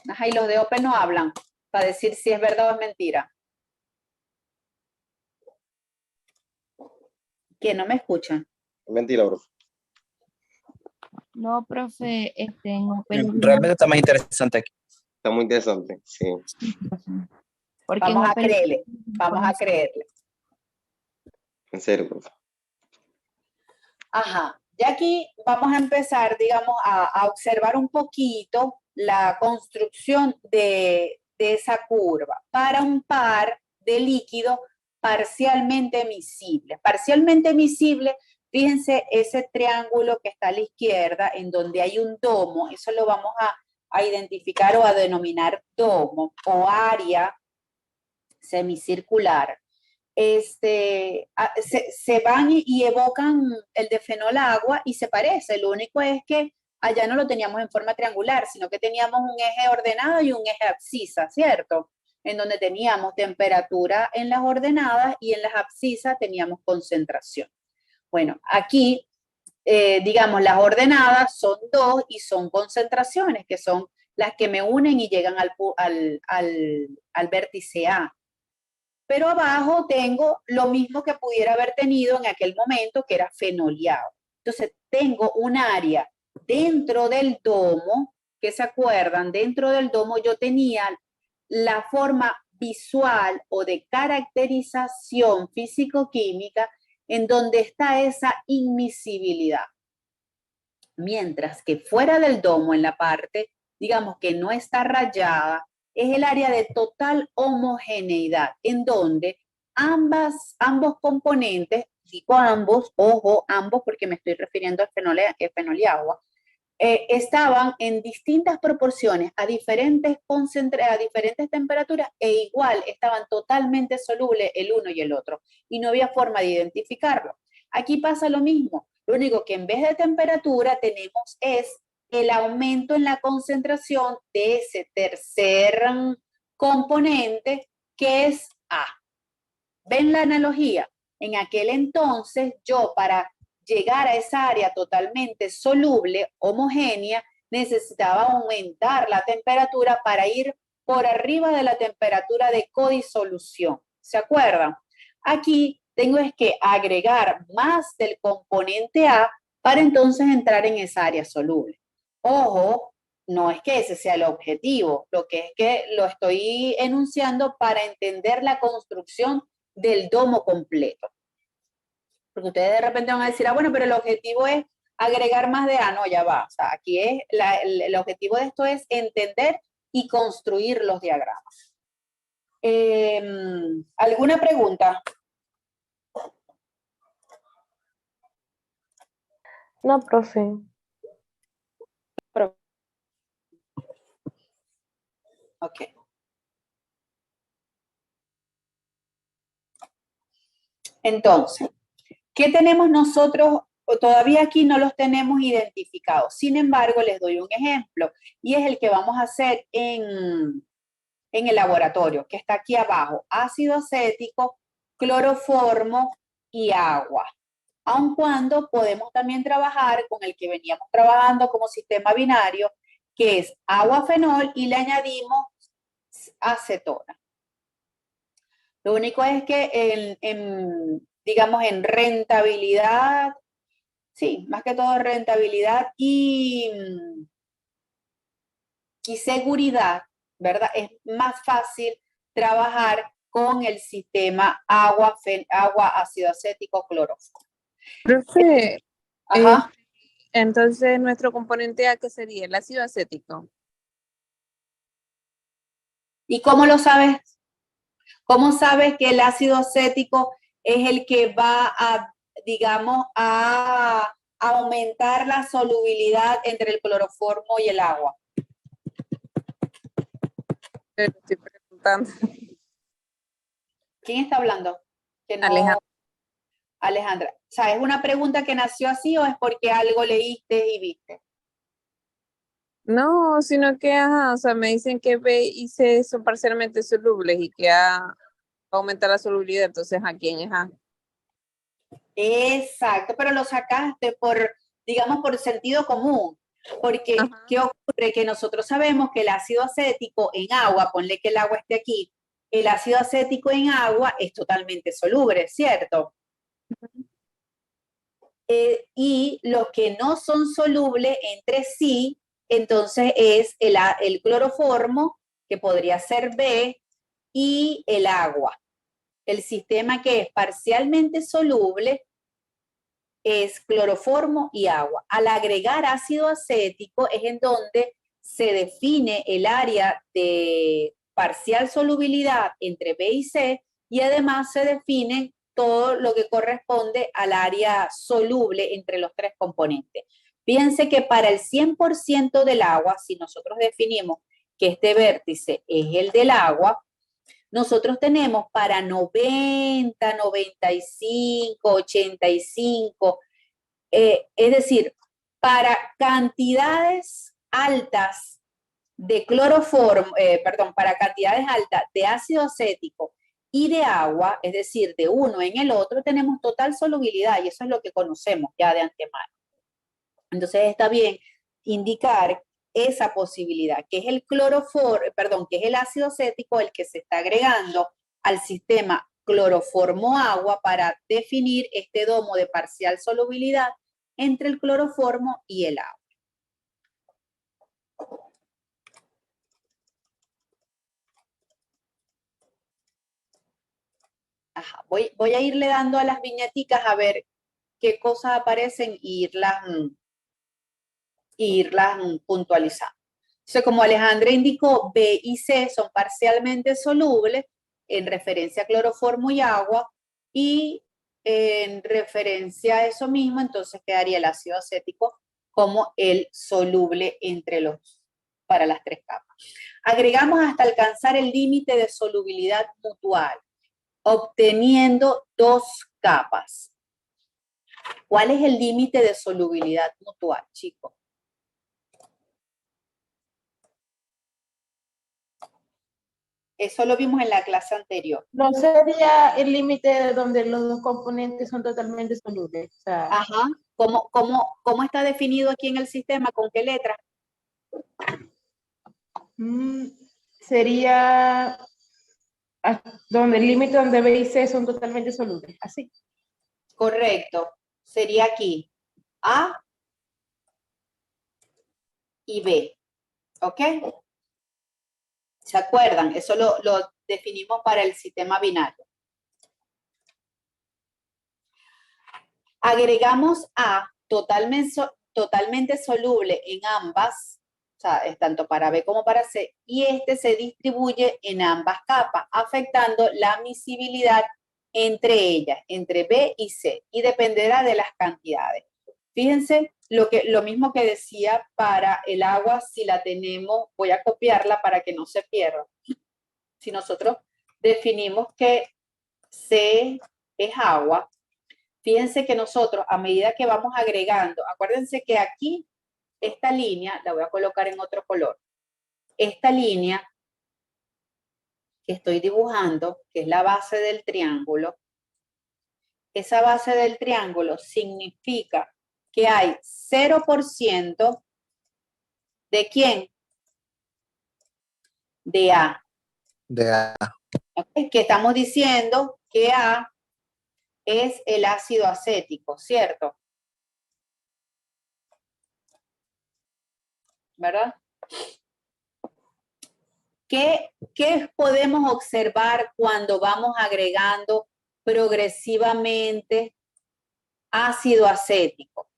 Ajá, y los de Open no hablan para decir si es verdad o es mentira. ¿Que no me escuchan? Mentira, bro. No, profe, en Open Realmente está más interesante aquí. Está muy interesante, sí. porque Vamos en a Open creerle, vamos a creerle. En serio, profe. Ajá, ya aquí vamos a empezar, digamos, a observar un poquito la construcción de esa curva para un par de líquidos parcialmente miscibles. Parcialmente miscibles, fíjense ese triángulo que está a la izquierda en donde hay un domo, eso lo vamos a identificar o a denominar domo o área semicircular. Se van y evocan el de fenol agua y se parece. Lo único es que allá no lo teníamos en forma triangular, sino que teníamos un eje ordenado y un eje abscisa, ¿cierto? En donde teníamos temperatura en las ordenadas y en las abscisas teníamos concentración. Bueno, aquí, digamos, las ordenadas son 2 y son concentraciones, que son las que me unen y llegan al vértice A. Pero abajo tengo lo mismo que pudiera haber tenido en aquel momento, que era fenoleado. Entonces, tengo un área dentro del domo, que se acuerdan, dentro del domo yo tenía la forma visual o de caracterización físico-química en donde está esa inmiscibilidad. Mientras que fuera del domo, en la parte, digamos, que no está rayada, es el área de total homogeneidad, en donde ambos componentes, digo ambos, ojo, ambos porque me estoy refiriendo al fenol y agua, estaban en distintas proporciones, a diferentes temperaturas, e igual estaban totalmente solubles el uno y el otro, y no había forma de identificarlo. Aquí pasa lo mismo, lo único que en vez de temperatura tenemos es el aumento en la concentración de ese tercer componente que es A. ¿Ven la analogía? En aquel entonces yo para llegar a esa área totalmente soluble, homogénea, necesitaba aumentar la temperatura para ir por arriba de la temperatura de codisolución. ¿Se acuerdan? Aquí tengo es que agregar más del componente A para entonces entrar en esa área soluble. Ojo, no es que ese sea el objetivo, lo que es que lo estoy enunciando para entender la construcción del domo completo. Porque ustedes de repente van a decir, bueno, pero el objetivo es agregar más de A. No, ya va. O sea, aquí es, el objetivo de esto es entender y construir los diagramas. ¿Alguna pregunta? No, profe. Ok. Entonces, ¿qué tenemos nosotros? Todavía aquí no los tenemos identificados. Sin embargo, les doy un ejemplo y es el que vamos a hacer en el laboratorio, que está aquí abajo. Ácido acético, cloroformo y agua. Aun cuando podemos también trabajar con el que veníamos trabajando como sistema binario, que es agua-fenol y le añadimos acetona. Lo único es que digamos, en rentabilidad, sí, más que todo rentabilidad y seguridad, ¿verdad? Es más fácil trabajar con el sistema agua, ácido acético, cloroformo. Profe, Ajá. entonces nuestro componente A, ¿qué sería? El ácido acético. ¿Y cómo lo sabes? ¿Cómo sabes que el ácido acético es el que va a, digamos, a aumentar la solubilidad entre el cloroformo y el agua? Estoy preguntando. ¿Quién está hablando? Que no... Alejandra. Alejandra. O sea, ¿es una pregunta que nació así o es porque algo leíste y viste? No, sino que, ajá, o sea, me dicen que B y C son parcialmente solubles y que A aumenta la solubilidad, entonces ¿a quién es A? Exacto, pero lo sacaste por, digamos, por sentido común. Porque, Ajá. ¿qué ocurre? Que nosotros sabemos que el ácido acético en agua, ponle que el agua esté aquí, el ácido acético en agua es totalmente soluble, ¿cierto? Y los que no son solubles entre sí, entonces es el cloroformo, que podría ser B, y el agua. El sistema que es parcialmente soluble es cloroformo y agua. Al agregar ácido acético es en donde se define el área de parcial solubilidad entre B y C y además se define todo lo que corresponde al área soluble entre los tres componentes. Fíjense que para el 100% del agua, si nosotros definimos que este vértice es el del agua, nosotros tenemos para 90, 95, 85, es decir, para cantidades altas de cloroformo, para cantidades altas de ácido acético y de agua, es decir, de uno en el otro, tenemos total solubilidad y eso es lo que conocemos ya de antemano. Entonces está bien indicar esa posibilidad, que es el que es el ácido acético el que se está agregando al sistema cloroformo-agua para definir este domo de parcial solubilidad entre el cloroformo y el agua. Ajá. Voy a irle dando a las viñeticas a ver qué cosas aparecen e irlas puntualizando. Entonces, como Alejandra indicó, B y C son parcialmente solubles en referencia a cloroformo y agua, y en referencia a eso mismo, entonces quedaría el ácido acético como el soluble para las tres capas. Agregamos hasta alcanzar el límite de solubilidad mutual, obteniendo dos capas. ¿Cuál es el límite de solubilidad mutual, chicos? Eso lo vimos en la clase anterior. No sería el límite donde los dos componentes son totalmente solubles. O sea, Ajá. ¿Cómo está definido aquí en el sistema? ¿Con qué letra? sería donde el límite donde B y C son totalmente solubles. Así. Correcto. Sería aquí. A y B. ¿Ok? ¿Se acuerdan? Eso lo definimos para el sistema binario. Agregamos A totalmente soluble en ambas, o sea, es tanto para B como para C, y este se distribuye en ambas capas, afectando la miscibilidad entre ellas, entre B y C, y dependerá de las cantidades. Fíjense lo mismo que decía para el agua, si la tenemos, voy a copiarla para que no se pierda. Si nosotros definimos que C es agua, fíjense que nosotros, a medida que vamos agregando, acuérdense que aquí, esta línea, la voy a colocar en otro color. Esta línea que estoy dibujando, que es la base del triángulo, esa base del triángulo significa que hay 0% ¿de quién? De A. De A. ¿Okay? Que estamos diciendo que A es el ácido acético, ¿cierto? ¿Verdad? ¿Qué podemos observar cuando vamos agregando progresivamente ácido acético?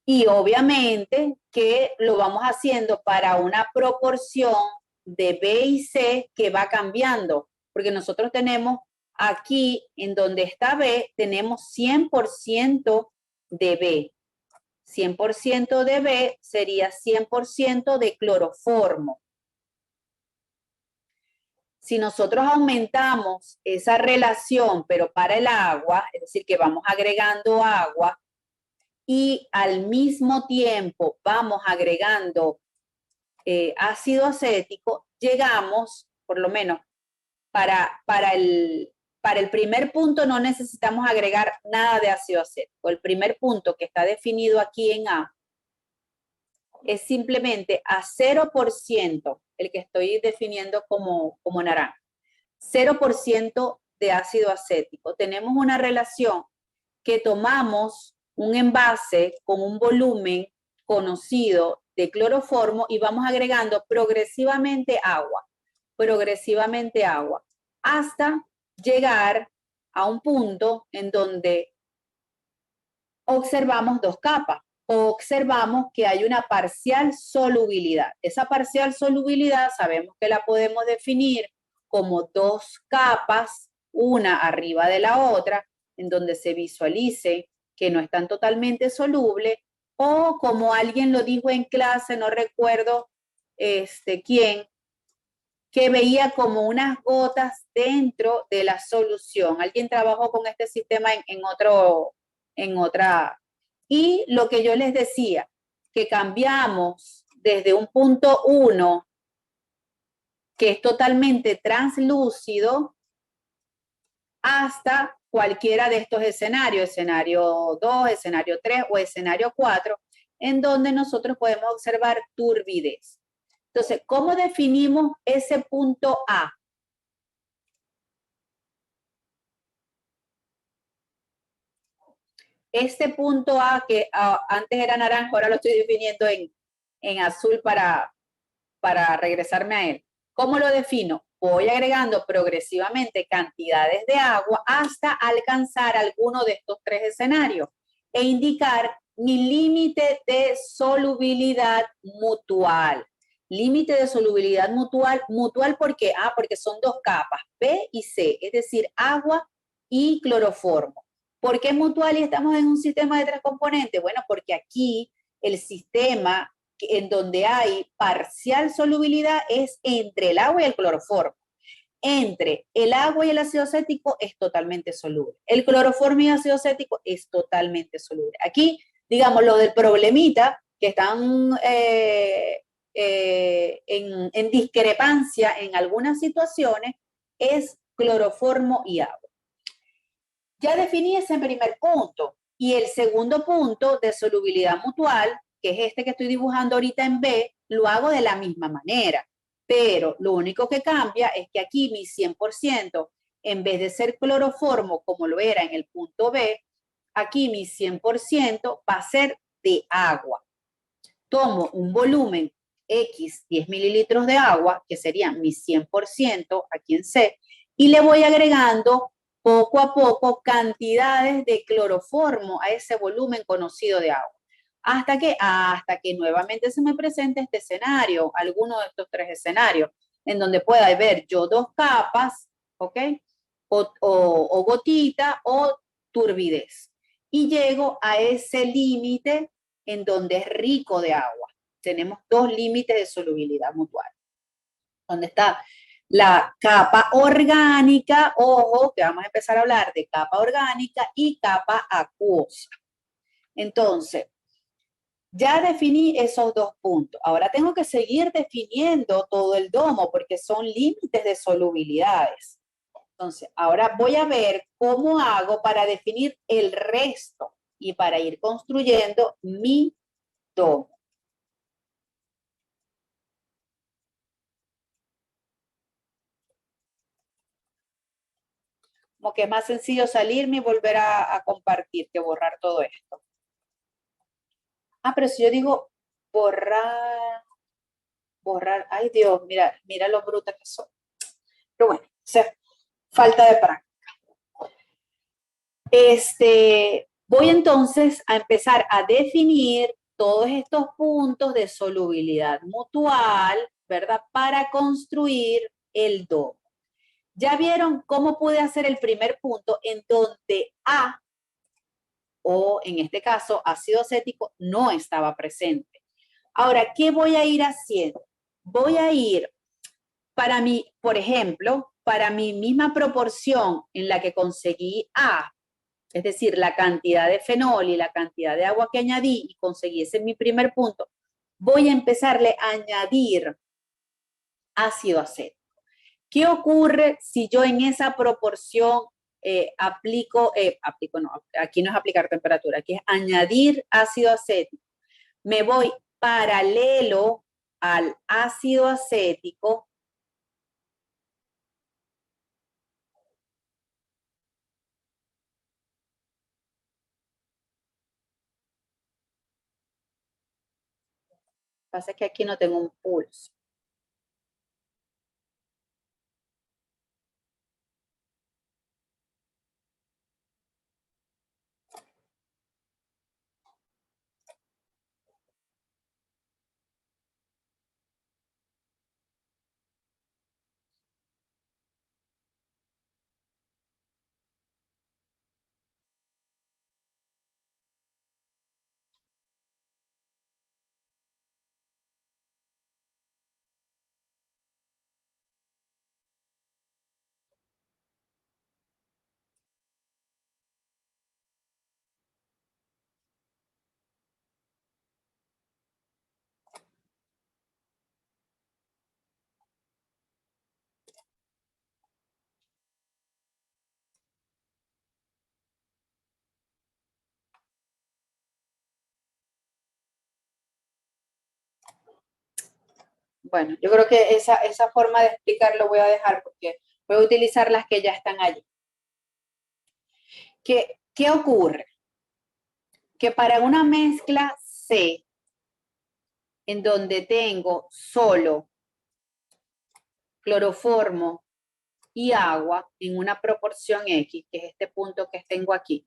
Y obviamente que lo vamos haciendo para una proporción de B y C que va cambiando, porque nosotros tenemos aquí, en donde está B, tenemos 100% de B. 100% de B sería 100% de cloroformo. Si nosotros aumentamos esa relación, pero para el agua, es decir, que vamos agregando agua y al mismo tiempo vamos agregando ácido acético, llegamos, por lo menos, para el primer punto no necesitamos agregar nada de ácido acético. El primer punto que está definido aquí en A es simplemente a 0%, el que estoy definiendo como naranja, 0% de ácido acético. Tenemos una relación que tomamos un envase con un volumen conocido de cloroformo y vamos agregando progresivamente agua, hasta llegar a un punto en donde observamos dos capas. Observamos que hay una parcial solubilidad. Esa parcial solubilidad sabemos que la podemos definir como dos capas, una arriba de la otra, en donde se visualice que no están totalmente solubles, o como alguien lo dijo en clase, no recuerdo quién, que veía como unas gotas dentro de la solución. Alguien trabajó con este sistema en otra. Y lo que yo les decía, que cambiamos desde un punto 1, que es totalmente translúcido, hasta cualquiera de estos escenarios, escenario 2, escenario 3 o escenario 4, en donde nosotros podemos observar turbidez. Entonces, ¿cómo definimos ese punto A? Este punto A, que antes era naranja, ahora lo estoy definiendo en azul para regresarme a él. ¿Cómo lo defino? Voy agregando progresivamente cantidades de agua hasta alcanzar alguno de estos tres escenarios e indicar mi límite de solubilidad mutual. Límite de solubilidad mutual, ¿por qué? Porque son dos capas, B y C, es decir, agua y cloroformo. ¿Por qué mutual y estamos en un sistema de tres componentes? Bueno, porque aquí el sistema en donde hay parcial solubilidad es entre el agua y el cloroformo. Entre el agua y el ácido acético es totalmente soluble. El cloroformo y el ácido acético es totalmente soluble. Aquí, digamos, lo del problemita que están en discrepancia en algunas situaciones es cloroformo y agua. Ya definí ese primer punto. Y el segundo punto de solubilidad mutual, que es este que estoy dibujando ahorita en B, lo hago de la misma manera. Pero lo único que cambia es que aquí mi 100%, en vez de ser cloroformo como lo era en el punto B, aquí mi 100% va a ser de agua. Tomo un volumen X, 10 mililitros de agua, que sería mi 100% aquí en C, y le voy agregando poco a poco cantidades de cloroformo a ese volumen conocido de agua. ¿Hasta que nuevamente se me presente este escenario, alguno de estos tres escenarios, en donde pueda haber yo dos capas, ¿ok? O gotita o turbidez. Y llego a ese límite en donde es rico de agua. Tenemos dos límites de solubilidad mutual. Donde está la capa orgánica, ojo, que vamos a empezar a hablar de capa orgánica y capa acuosa. Entonces, ya definí esos dos puntos. Ahora tengo que seguir definiendo todo el domo porque son límites de solubilidades. Entonces, ahora voy a ver cómo hago para definir el resto y para ir construyendo mi domo. Como que es más sencillo salirme y volver a compartir que borrar todo esto. Ah, pero si yo digo borrar, ay Dios, mira lo bruta que soy. Pero bueno, o sea, falta de práctica. Voy entonces a empezar a definir todos estos puntos de solubilidad mutual, ¿verdad? Para construir el domo. Ya vieron cómo pude hacer el primer punto en donde A, o en este caso ácido acético, no estaba presente. Ahora, ¿qué voy a ir haciendo? Voy a ir para mi, por ejemplo, para mi misma proporción en la que conseguí A, es decir, la cantidad de fenol y la cantidad de agua que añadí y conseguí ese mi primer punto, voy a empezarle a añadir ácido acético. ¿Qué ocurre si yo en esa proporción aquí no es aplicar temperatura, aquí es añadir ácido acético? Me voy paralelo al ácido acético pasa que aquí no tengo un pulso. Bueno, yo creo que esa forma de explicarlo voy a dejar porque voy a utilizar las que ya están allí. ¿Qué ocurre? Que para una mezcla C, en donde tengo solo cloroformo y agua en una proporción X, que es este punto que tengo aquí,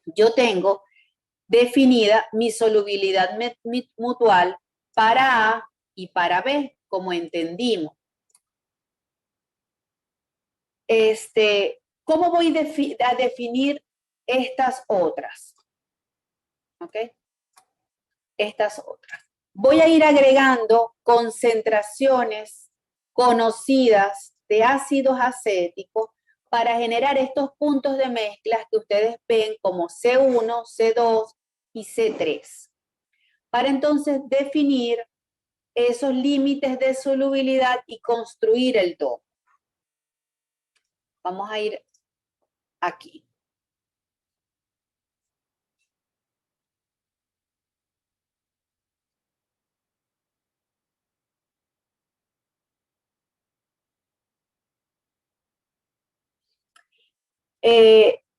yo tengo definida mi solubilidad mutual para A y para B, como entendimos. ¿Cómo voy a definir estas otras? ¿Ok? Estas otras. Voy a ir agregando concentraciones conocidas de ácidos acéticos para generar estos puntos de mezclas que ustedes ven como C1, C2 y C3. Para entonces definir esos límites de solubilidad y construir el domo. Vamos a ir aquí.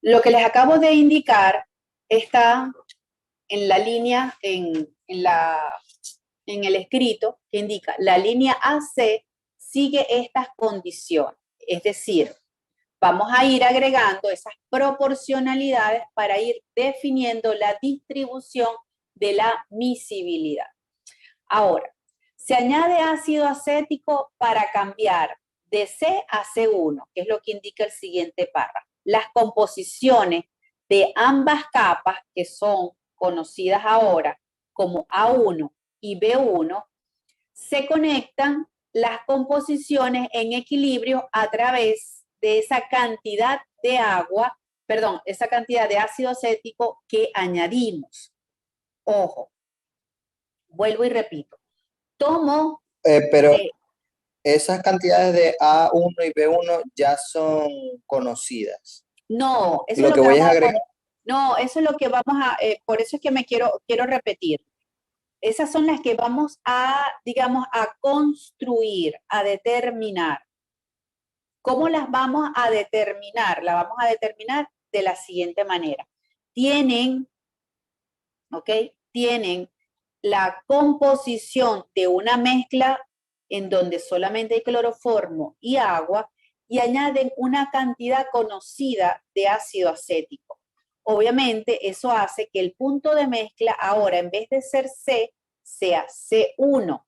Lo que les acabo de indicar está en la línea, en el escrito que indica la línea AC sigue estas condiciones. Es decir, vamos a ir agregando esas proporcionalidades para ir definiendo la distribución de la miscibilidad. Ahora, se añade ácido acético para cambiar de C a C1, que es lo que indica el siguiente párrafo. Las composiciones de ambas capas, que son conocidas ahora como A1 y B1, se conectan las composiciones en equilibrio a través de esa cantidad de agua, perdón, esa cantidad de ácido acético que añadimos. Ojo, vuelvo y repito. Tomo... Pero esas cantidades de A1 y B1 ya son conocidas. No, eso Lo es que lo que voy a vamos a agregar. No, eso es lo que vamos a, por eso es que me quiero repetir. Esas son las que vamos a, digamos, a construir, a determinar. ¿Cómo las vamos a determinar? Las vamos a determinar de la siguiente manera. Tienen, ¿ok? Tienen la composición de una mezcla en donde solamente hay cloroformo y agua y añaden una cantidad conocida de ácido acético. Obviamente, eso hace que el punto de mezcla ahora, en vez de ser C, sea C1.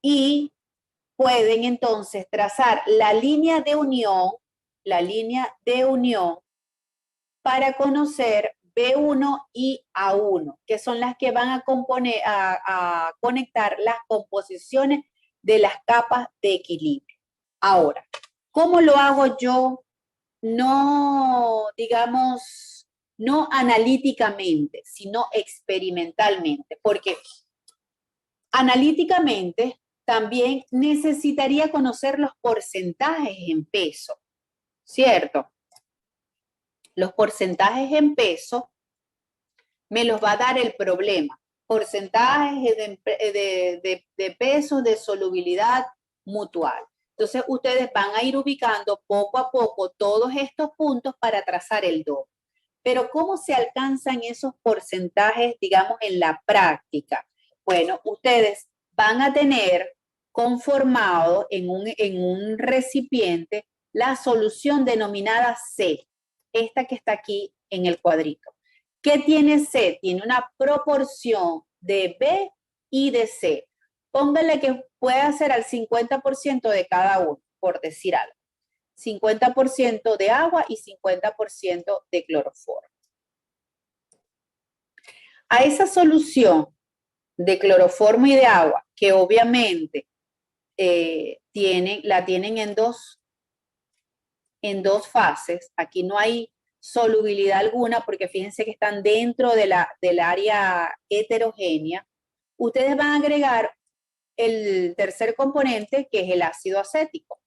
Y pueden entonces trazar la línea de unión para conocer B1 y A1, que son las que van a conectar las composiciones de las capas de equilibrio. Ahora, ¿cómo lo hago yo? No, digamos, no analíticamente, sino experimentalmente, porque analíticamente también necesitaría conocer los porcentajes en peso, ¿cierto? Los porcentajes en peso me los va a dar el problema. Porcentajes de peso de solubilidad mutual. Entonces, ustedes van a ir ubicando poco a poco todos estos puntos para trazar el domo. Pero, ¿cómo se alcanzan esos porcentajes, digamos, en la práctica? Bueno, ustedes van a tener conformado en un recipiente la solución denominada C, esta que está aquí en el cuadrito. ¿Qué tiene C? Tiene una proporción de B y de C. Póngale que pueda ser al 50% de cada uno, por decir algo. 50% de agua y 50% de cloroformo. A esa solución de cloroformo y de agua, que obviamente la tienen en dos fases, aquí no hay solubilidad alguna porque fíjense que están dentro del área heterogénea, ustedes van a agregar el tercer componente, que es el ácido acético.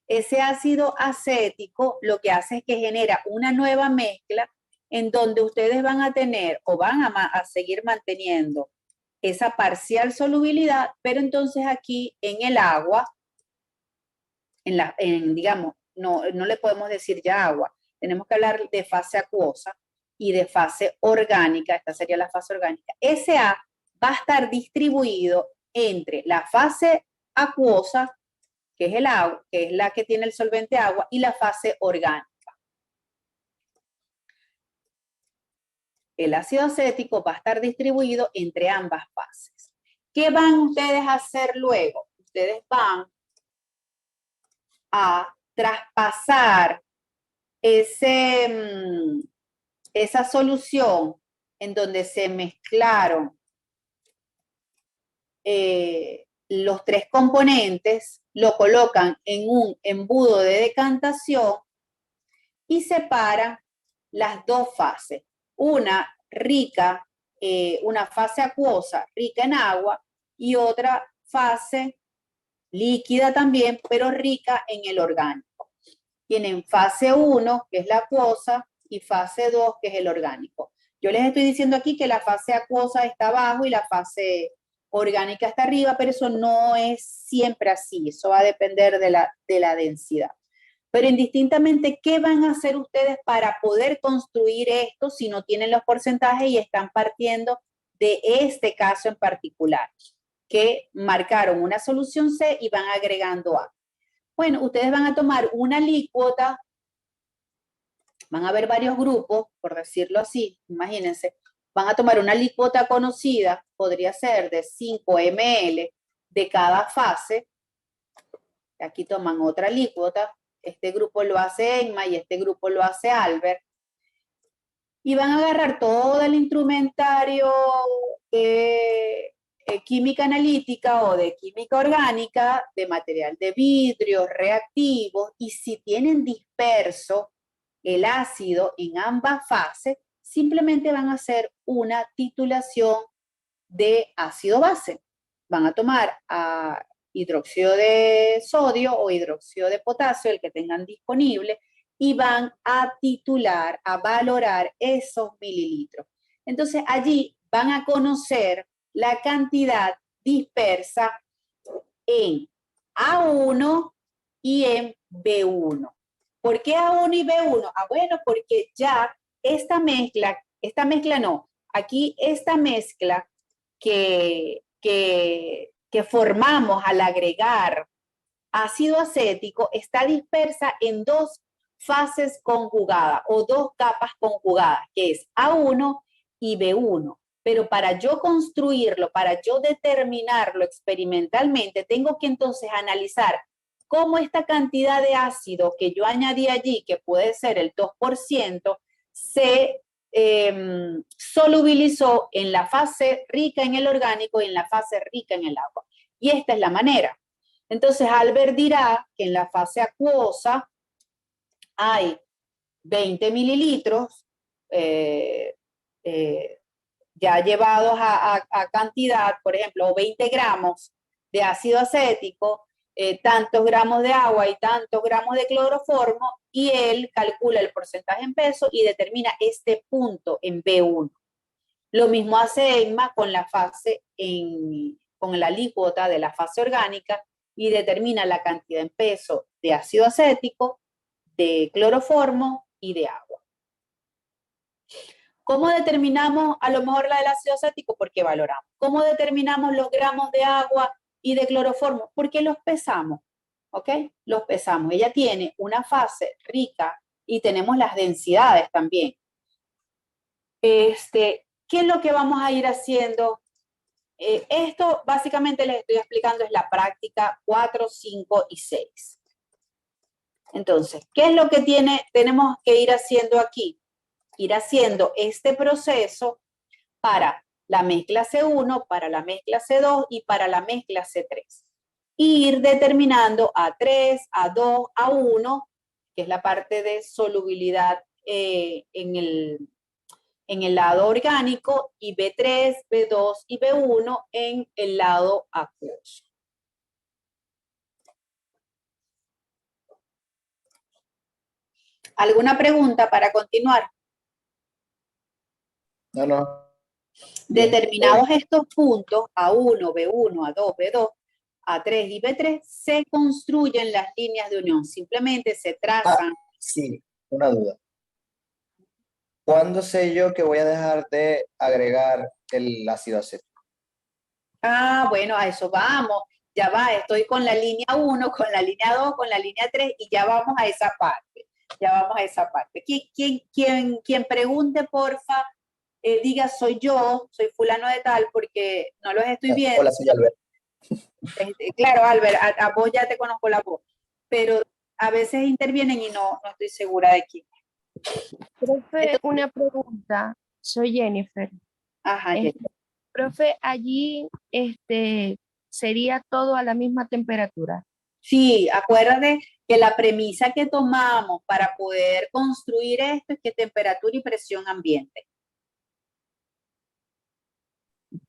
Ese ácido acético lo que hace es que genera una nueva mezcla en donde ustedes van a tener o van a seguir manteniendo esa parcial solubilidad, pero entonces aquí en el agua, digamos, no le podemos decir ya agua, tenemos que hablar de fase acuosa y de fase orgánica, esta sería la fase orgánica. Ese A va a estar distribuido entre la fase acuosa, que es el agua, que es la que tiene el solvente agua, y la fase orgánica. El ácido acético va a estar distribuido entre ambas fases. ¿Qué van ustedes a hacer luego? Ustedes van a traspasar esa solución en donde se mezclaron los tres componentes, lo colocan en un embudo de decantación y separan las dos fases. Una rica una fase acuosa rica en agua y otra fase líquida también, pero rica en el orgánico. Tienen fase 1, que es la acuosa, y fase 2, que es el orgánico. Yo les estoy diciendo aquí que la fase acuosa está abajo y la fase orgánica está arriba, pero eso no es siempre así, eso va a depender de la densidad. Pero indistintamente, ¿qué van a hacer ustedes para poder construir esto si no tienen los porcentajes y están partiendo de este caso en particular? Que marcaron una solución C y van agregando A. Bueno, ustedes van a tomar una alícuota, van a ver varios grupos, por decirlo así, imagínense, van a tomar una alícuota conocida, podría ser de 5 ml de cada fase. Aquí toman otra alícuota, este grupo lo hace Emma y este grupo lo hace Albert. Y van a agarrar todo el instrumentario de química analítica o de química orgánica, de material de vidrio, reactivos, y si tienen disperso el ácido en ambas fases, simplemente van a hacer una titulación de ácido base. Van a tomar hidróxido de sodio o hidróxido de potasio, el que tengan disponible, y van a titular, a valorar esos mililitros. Entonces allí van a conocer la cantidad dispersa en A1 y en B1. ¿Por qué A1 y B1? Bueno, porque ya esta mezcla no, aquí esta mezcla que formamos al agregar ácido acético está dispersa en dos fases conjugadas o dos capas conjugadas, que es A1 y B1. Pero para yo construirlo, para yo determinarlo experimentalmente, tengo que entonces analizar cómo esta cantidad de ácido que yo añadí allí, que puede ser el 2%, se solubilizó en la fase rica en el orgánico y en la fase rica en el agua. Y esta es la manera. Entonces, Albert dirá que en la fase acuosa hay 20 mililitros ya llevados a cantidad, por ejemplo, o 20 gramos de ácido acético, tantos gramos de agua y tantos gramos de cloroformo, y él calcula el porcentaje en peso y determina este punto en B1. Lo mismo hace Emma con la fase con la alícuota de la fase orgánica y determina la cantidad en peso de ácido acético, de cloroformo y de agua. ¿Cómo determinamos a lo mejor la del ácido acético? Porque valoramos. ¿Cómo determinamos los gramos de agua y de cloroformo? Porque los pesamos, ¿ok? Los pesamos. Ella tiene una fase rica y tenemos las densidades también. ¿Qué es lo que vamos a ir haciendo? Esto básicamente les estoy explicando es la práctica 4, 5 y 6. Entonces, ¿qué es lo que tenemos que ir haciendo aquí? Ir haciendo este proceso para la mezcla C1, para la mezcla C2 y para la mezcla C3. Y ir determinando A3, A2, A1, que es la parte de solubilidad en el lado orgánico, y B3, B2 y B1 en el lado acuoso. ¿Alguna pregunta para continuar? No. Determinados estos puntos, A1, B1, A2, B2, A3 y B3, se construyen las líneas de unión. Simplemente se trazan. Sí, una duda. ¿Cuándo sé yo que voy a dejar de agregar el ácido acético? Bueno, a eso vamos. Ya va, estoy con la línea 1, con la línea 2, con la línea 3 y ya vamos a esa parte. Ya vamos a esa parte. Quien pregunte, porfa, diga soy yo, soy fulano de tal, porque no los estoy viendo. Hola, soy Albert. Claro, Albert, a vos ya te conozco la voz, pero a veces intervienen y no estoy segura de quién. Profe, una pregunta. Soy Jennifer. Ajá, Profe, allí sería todo a la misma temperatura. Sí, acuérdate que la premisa que tomamos para poder construir esto es que temperatura y presión ambiente.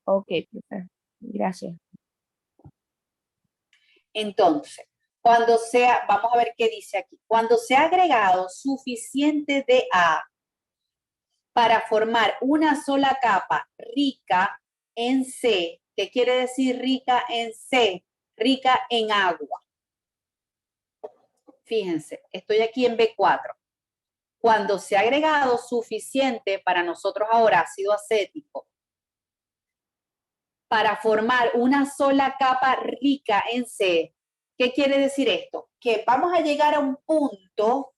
Ok, profe. Gracias. Entonces, cuando sea, vamos a ver qué dice aquí, cuando se ha agregado suficiente DA para formar una sola capa rica en C, ¿qué quiere decir rica en C? Rica en agua. Fíjense, estoy aquí en B4. Cuando se ha agregado suficiente para nosotros ahora ácido acético para formar una sola capa rica en C, ¿qué quiere decir esto? Que vamos a llegar a un punto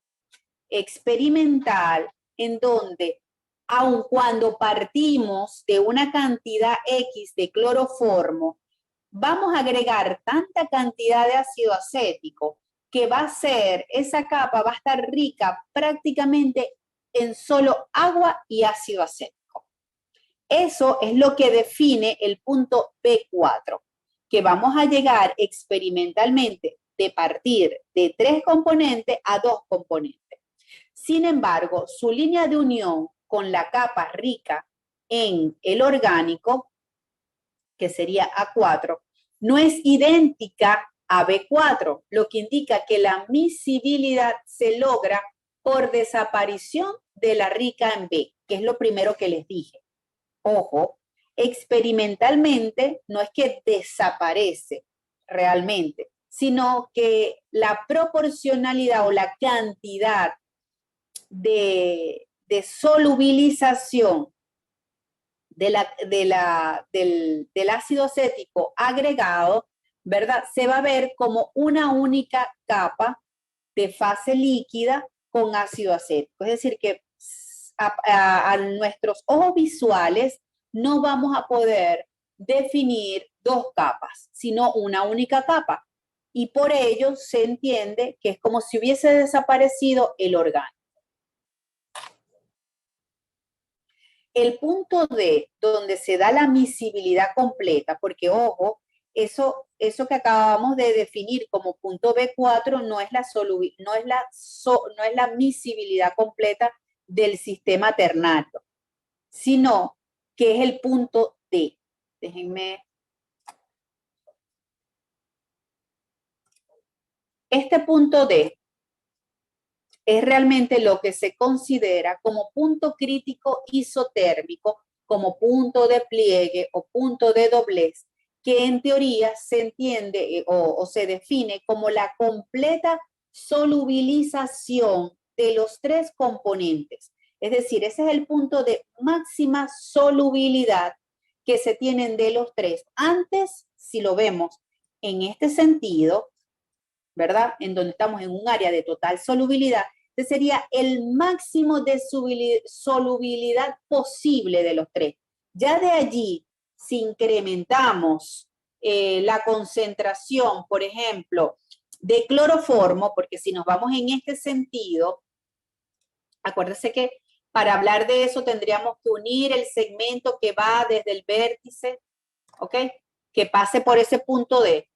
experimental en donde, aun cuando partimos de una cantidad X de cloroformo, vamos a agregar tanta cantidad de ácido acético que va a ser, esa capa va a estar rica prácticamente en solo agua y ácido acético. Eso es lo que define el punto B4, que vamos a llegar experimentalmente de partir de 3 componentes a 2 componentes. Sin embargo, su línea de unión con la capa rica en el orgánico, que sería A4, no es idéntica a B4, lo que indica que la miscibilidad se logra por desaparición de la rica en B, que es lo primero que les dije. Ojo, experimentalmente no es que desaparece realmente, sino que la proporcionalidad o la cantidad de solubilización del ácido acético agregado, ¿verdad? Se va a ver como una única capa de fase líquida con ácido acético. Es decir, que a nuestros ojos visuales no vamos a poder definir 2 capas, sino una única capa. Y por ello se entiende que es como si hubiese desaparecido el orgánico. El punto D, donde se da la miscibilidad completa, porque ojo, eso que acabamos de definir como punto B4 no es la miscibilidad completa del sistema ternario, sino que es el punto D. Déjenme. Este punto D es realmente lo que se considera como punto crítico isotérmico, como punto de pliegue o punto de doblez, que en teoría se entiende o se define como la completa solubilización de los 3 componentes. Es decir, ese es el punto de máxima solubilidad que se tienen de los 3. Antes, si lo vemos en este sentido, ¿verdad? En donde estamos en un área de total solubilidad, este sería el máximo de solubilidad posible de los 3. Ya de allí, si incrementamos la concentración, por ejemplo, de cloroformo, porque si nos vamos en este sentido, acuérdense que para hablar de eso tendríamos que unir el segmento que va desde el vértice, ¿ok? Que pase por ese punto D.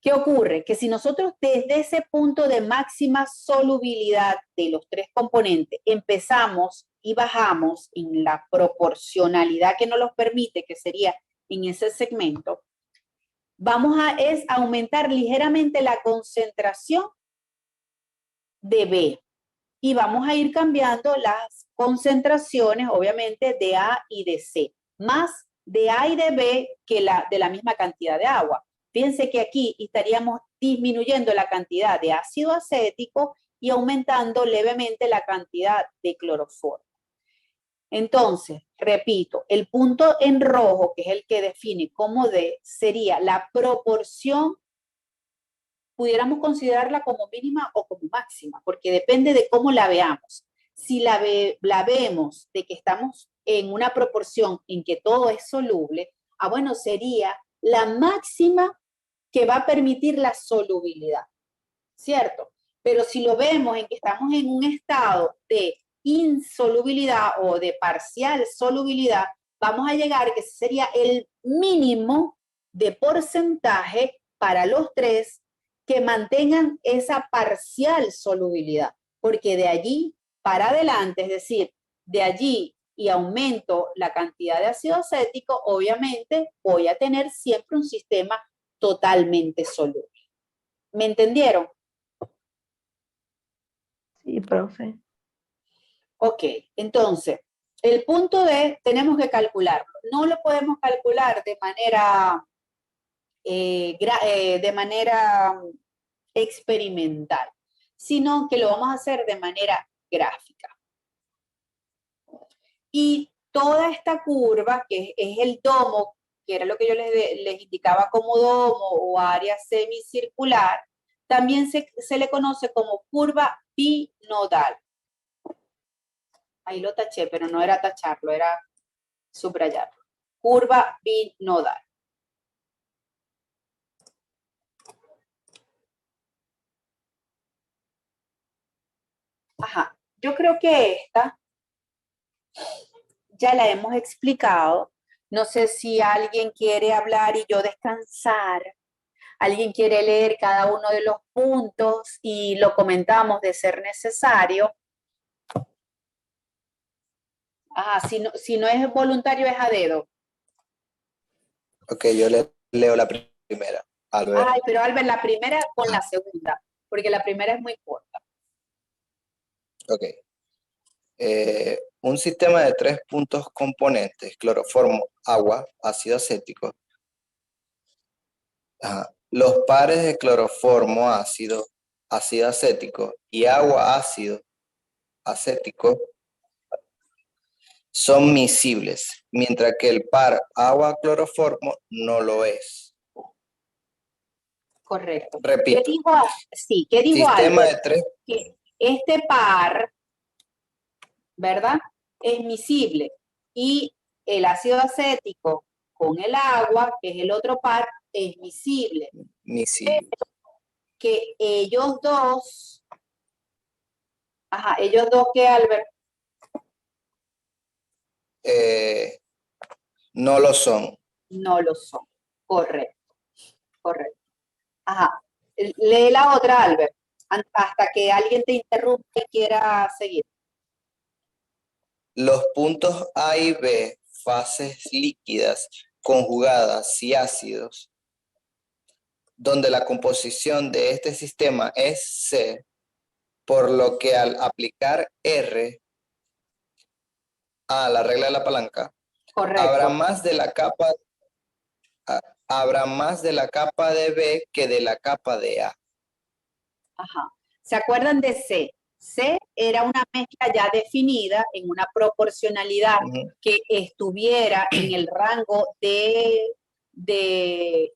¿Qué ocurre? Que si nosotros desde ese punto de máxima solubilidad de los 3 componentes empezamos y bajamos en la proporcionalidad que nos los permite, que sería en ese segmento, vamos a aumentar ligeramente la concentración de B y vamos a ir cambiando las concentraciones, obviamente, de A y de C, más de A y de B que de la misma cantidad de agua. Fíjense que aquí estaríamos disminuyendo la cantidad de ácido acético y aumentando levemente la cantidad de cloroformo. Entonces, repito, el punto en rojo, que es el que define como D, sería la proporción, pudiéramos considerarla como mínima o como máxima, porque depende de cómo la veamos. Si la vemos de que estamos en una proporción en que todo es soluble, bueno, sería la máxima que va a permitir la solubilidad, ¿cierto? Pero si lo vemos en que estamos en un estado de insolubilidad o de parcial solubilidad, vamos a llegar que sería el mínimo de porcentaje para los 3 que mantengan esa parcial solubilidad, porque de allí para adelante, es decir, de allí y aumento la cantidad de ácido acético, obviamente voy a tener siempre un sistema totalmente soluble. ¿Me entendieron? Sí, profe. Ok, entonces, el punto D tenemos que calcularlo. No lo podemos calcular de manera experimental, sino que lo vamos a hacer de manera gráfica. Y toda esta curva, que es el domo, que era lo que yo les indicaba como domo o área semicircular, también se le conoce como curva binodal. Ahí lo taché, pero no era tacharlo, era subrayarlo. Curva binodal. Ajá, yo creo que esta ya la hemos explicado. No sé si alguien quiere hablar y yo descansar. Alguien quiere leer cada uno de los puntos y lo comentamos de ser necesario. Ajá, si no es voluntario, es a dedo. Ok, yo leo la primera. Albert. Ay, pero Albert, la primera con la segunda, porque la primera es muy corta. Ok. Un sistema de 3 puntos componentes, cloroformo, agua, ácido acético. Ajá. Los pares de cloroformo ácido, ácido acético y agua ácido acético son miscibles, mientras que el par agua-cloroformo no lo es. Correcto. Repito. ¿Qué dijo Sistema Albert? de 3. Que este par, ¿verdad? Es miscible. Y el ácido acético con el agua, que es el otro par, es miscible. Miscible. Que ellos dos, ellos dos, ¿qué, Albert? No lo son. No lo son. Correcto. Correcto. Ajá. Lee la otra, Albert, hasta que alguien te interrumpa y quiera seguir. Los puntos A y B, fases líquidas, conjugadas y ácidos, donde la composición de este sistema es C, por lo que al aplicar R a la regla de la palanca, Correcto. habrá más de la capa de B que de la capa de A. Ajá. ¿Se acuerdan de C? C era una mezcla ya definida en una proporcionalidad que estuviera en el rango de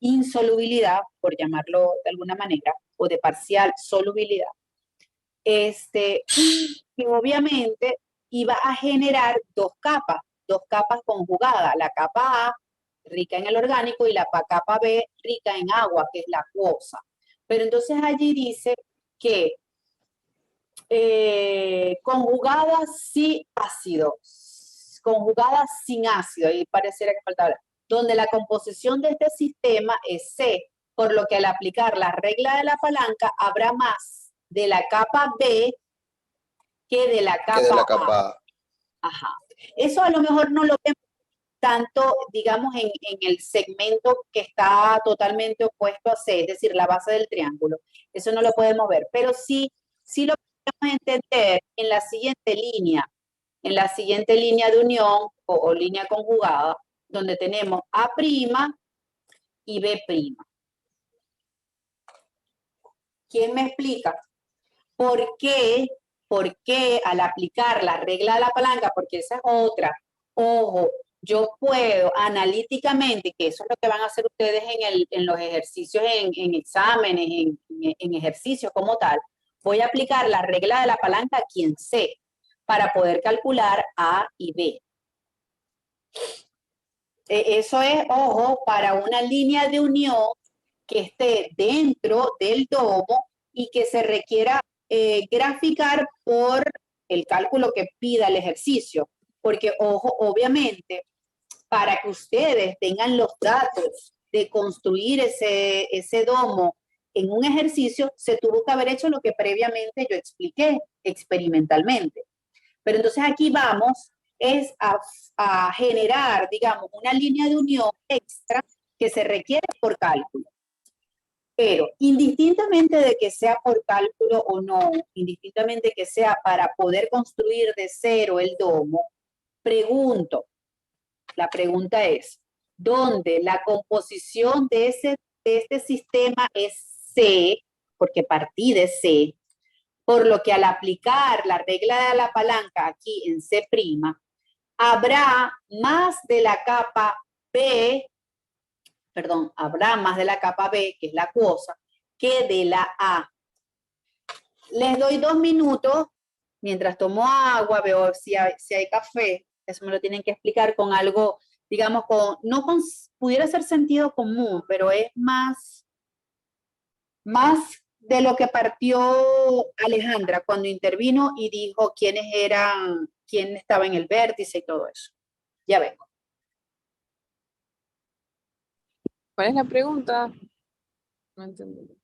insolubilidad, por llamarlo de alguna manera, o de parcial solubilidad. Y que obviamente iba a generar dos capas conjugadas, la capa A rica en el orgánico y la capa B rica en agua, que es la acuosa. Pero entonces allí dice que conjugadas sin ácido, conjugadas sin ácido, y pareciera que faltaba, donde la composición de este sistema es C, por lo que al aplicar la regla de la palanca habrá más de la capa B que de la capa A. Ajá. Eso a lo mejor no lo vemos tanto, digamos, en el segmento que está totalmente opuesto a C, es decir, la base del triángulo. Eso no lo podemos ver, pero sí lo podemos entender en la siguiente línea de unión o línea conjugada, donde tenemos A' y B'. ¿Quién me explica por qué al aplicar la regla de la palanca, porque esa es otra, ojo, yo puedo analíticamente, que eso es lo que van a hacer ustedes en los ejercicios, en exámenes, en ejercicios como tal, voy a aplicar la regla de la palanca aquí en C para poder calcular A y B. Eso es, ojo, para una línea de unión que esté dentro del domo y que se requiera graficar por el cálculo que pida el ejercicio. Porque, ojo, obviamente, para que ustedes tengan los datos de construir ese domo en un ejercicio, se tuvo que haber hecho lo que previamente yo expliqué experimentalmente. Pero entonces aquí vamos es a generar, digamos, una línea de unión extra que se requiere por cálculo. Pero indistintamente de que sea por cálculo o no, indistintamente que sea para poder construir de cero el domo, la pregunta es, ¿dónde la composición de este sistema es C, porque partí de C, por lo que al aplicar la regla de la palanca aquí en C', habrá más de la capa B, perdón, habrá más de la capa B, que es la acuosa, que de la A. Les doy 2 minutos, mientras tomo agua, veo si hay café, eso me lo tienen que explicar con algo, digamos, no pudiera ser sentido común, pero es más de lo que partió Alejandra cuando intervino y dijo quién estaba en el vértice y todo eso. Ya vengo. ¿Cuál es la pregunta? No entendí.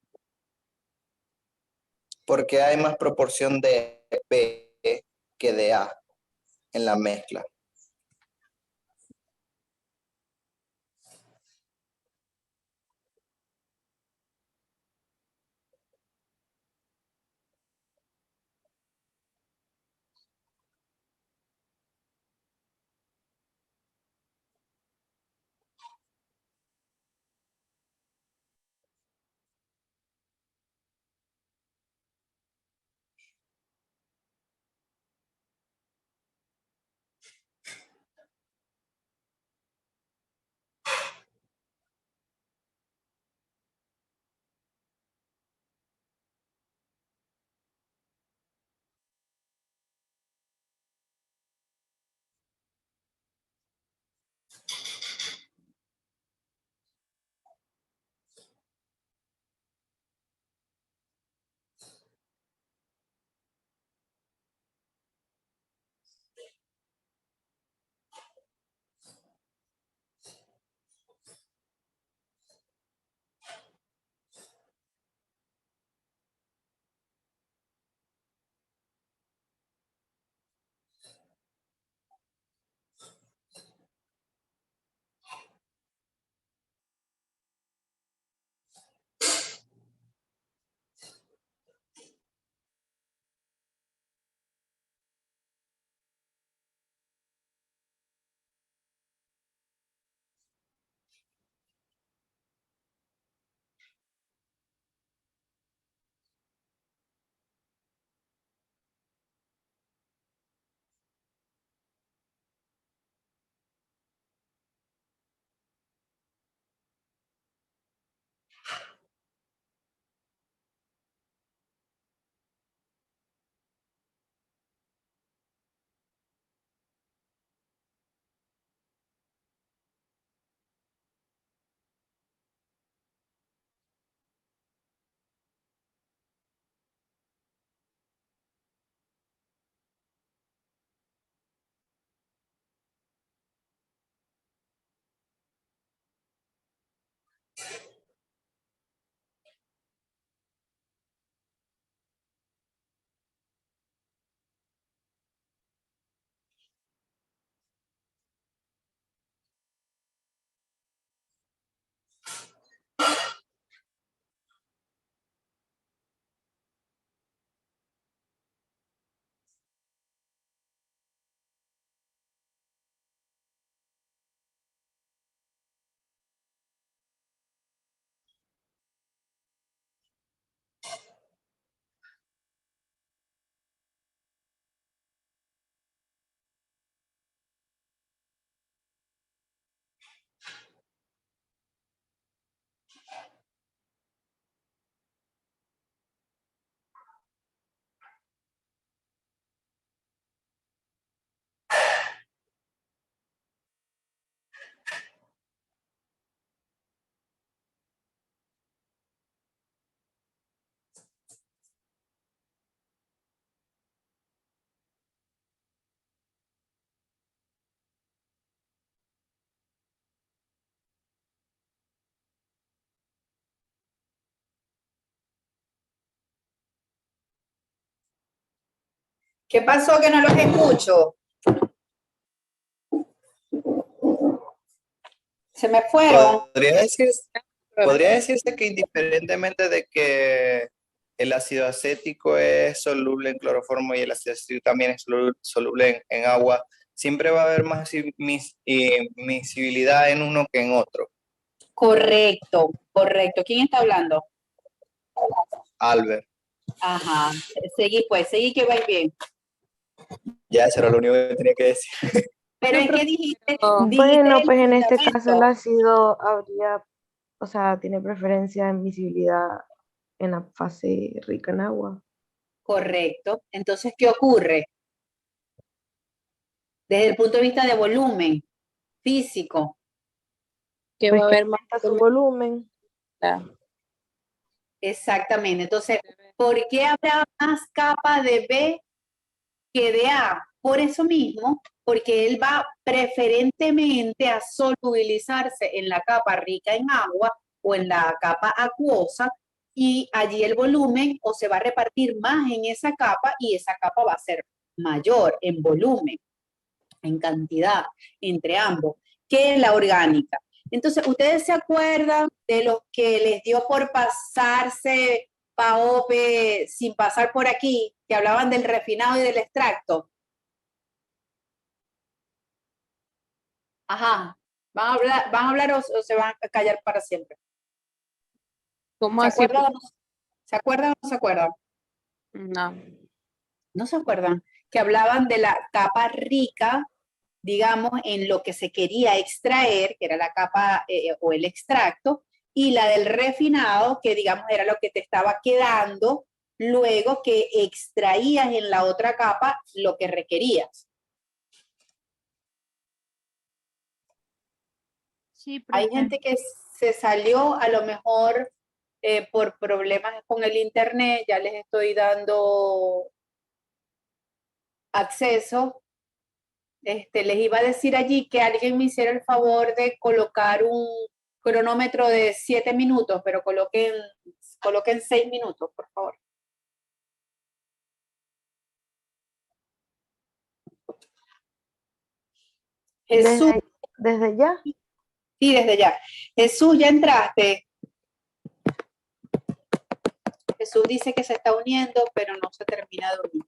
Porque hay más proporción de B que de A en la mezcla. ¿Qué pasó que no los escucho? Se me fueron. Podría decirse que independientemente de que el ácido acético es soluble en cloroformo y el ácido acético también es soluble en agua, siempre va a haber más miscibilidad en uno que en otro. Correcto, correcto. ¿Quién está hablando? Albert. Ajá. Seguí que vais bien. Ya, eso era lo único que tenía que decir. Pero es que dijiste Bueno, el pues en este caso el fundamento. ácido habría, o sea, tiene preferencia en visibilidad en la fase rica en agua. Correcto. Entonces, ¿qué ocurre? Desde el punto de vista de volumen físico. Que Pues va a que haber más aumenta su volumen. Exactamente. Entonces, ¿por qué habrá más capa de B que de A? Por eso mismo, porque él va preferentemente a solubilizarse en la capa rica en agua o en la capa acuosa, y allí el volumen o se va a repartir más en esa capa y esa capa va a ser mayor en volumen, en cantidad, entre ambos, que la orgánica. Entonces, ¿ustedes se acuerdan de los que les dio por pasarse PAOPE sin pasar por aquí, que hablaban del refinado y del extracto? Ajá. ¿Van a hablar o se van a callar para siempre? ¿Cómo ¿Se así? acuerdan? ¿Se acuerdan o no se acuerdan? No. ¿No se acuerdan? Que hablaban de la capa rica, digamos, en lo que se quería extraer, que era la capa o el extracto, y la del refinado, que digamos era lo que te estaba quedando luego que extraías en la otra capa lo que requerías. Sí, Hay profe. gente que se salió a lo mejor por problemas con el internet, ya les estoy dando acceso. Les iba a decir allí que alguien me hiciera el favor de colocar un cronómetro de 7 minutos, pero coloquen 6 minutos, por favor. Jesús, Desde ya. sí, desde ya. Jesús, ¿ya entraste? Jesús dice que se está uniendo, pero no se termina de unir.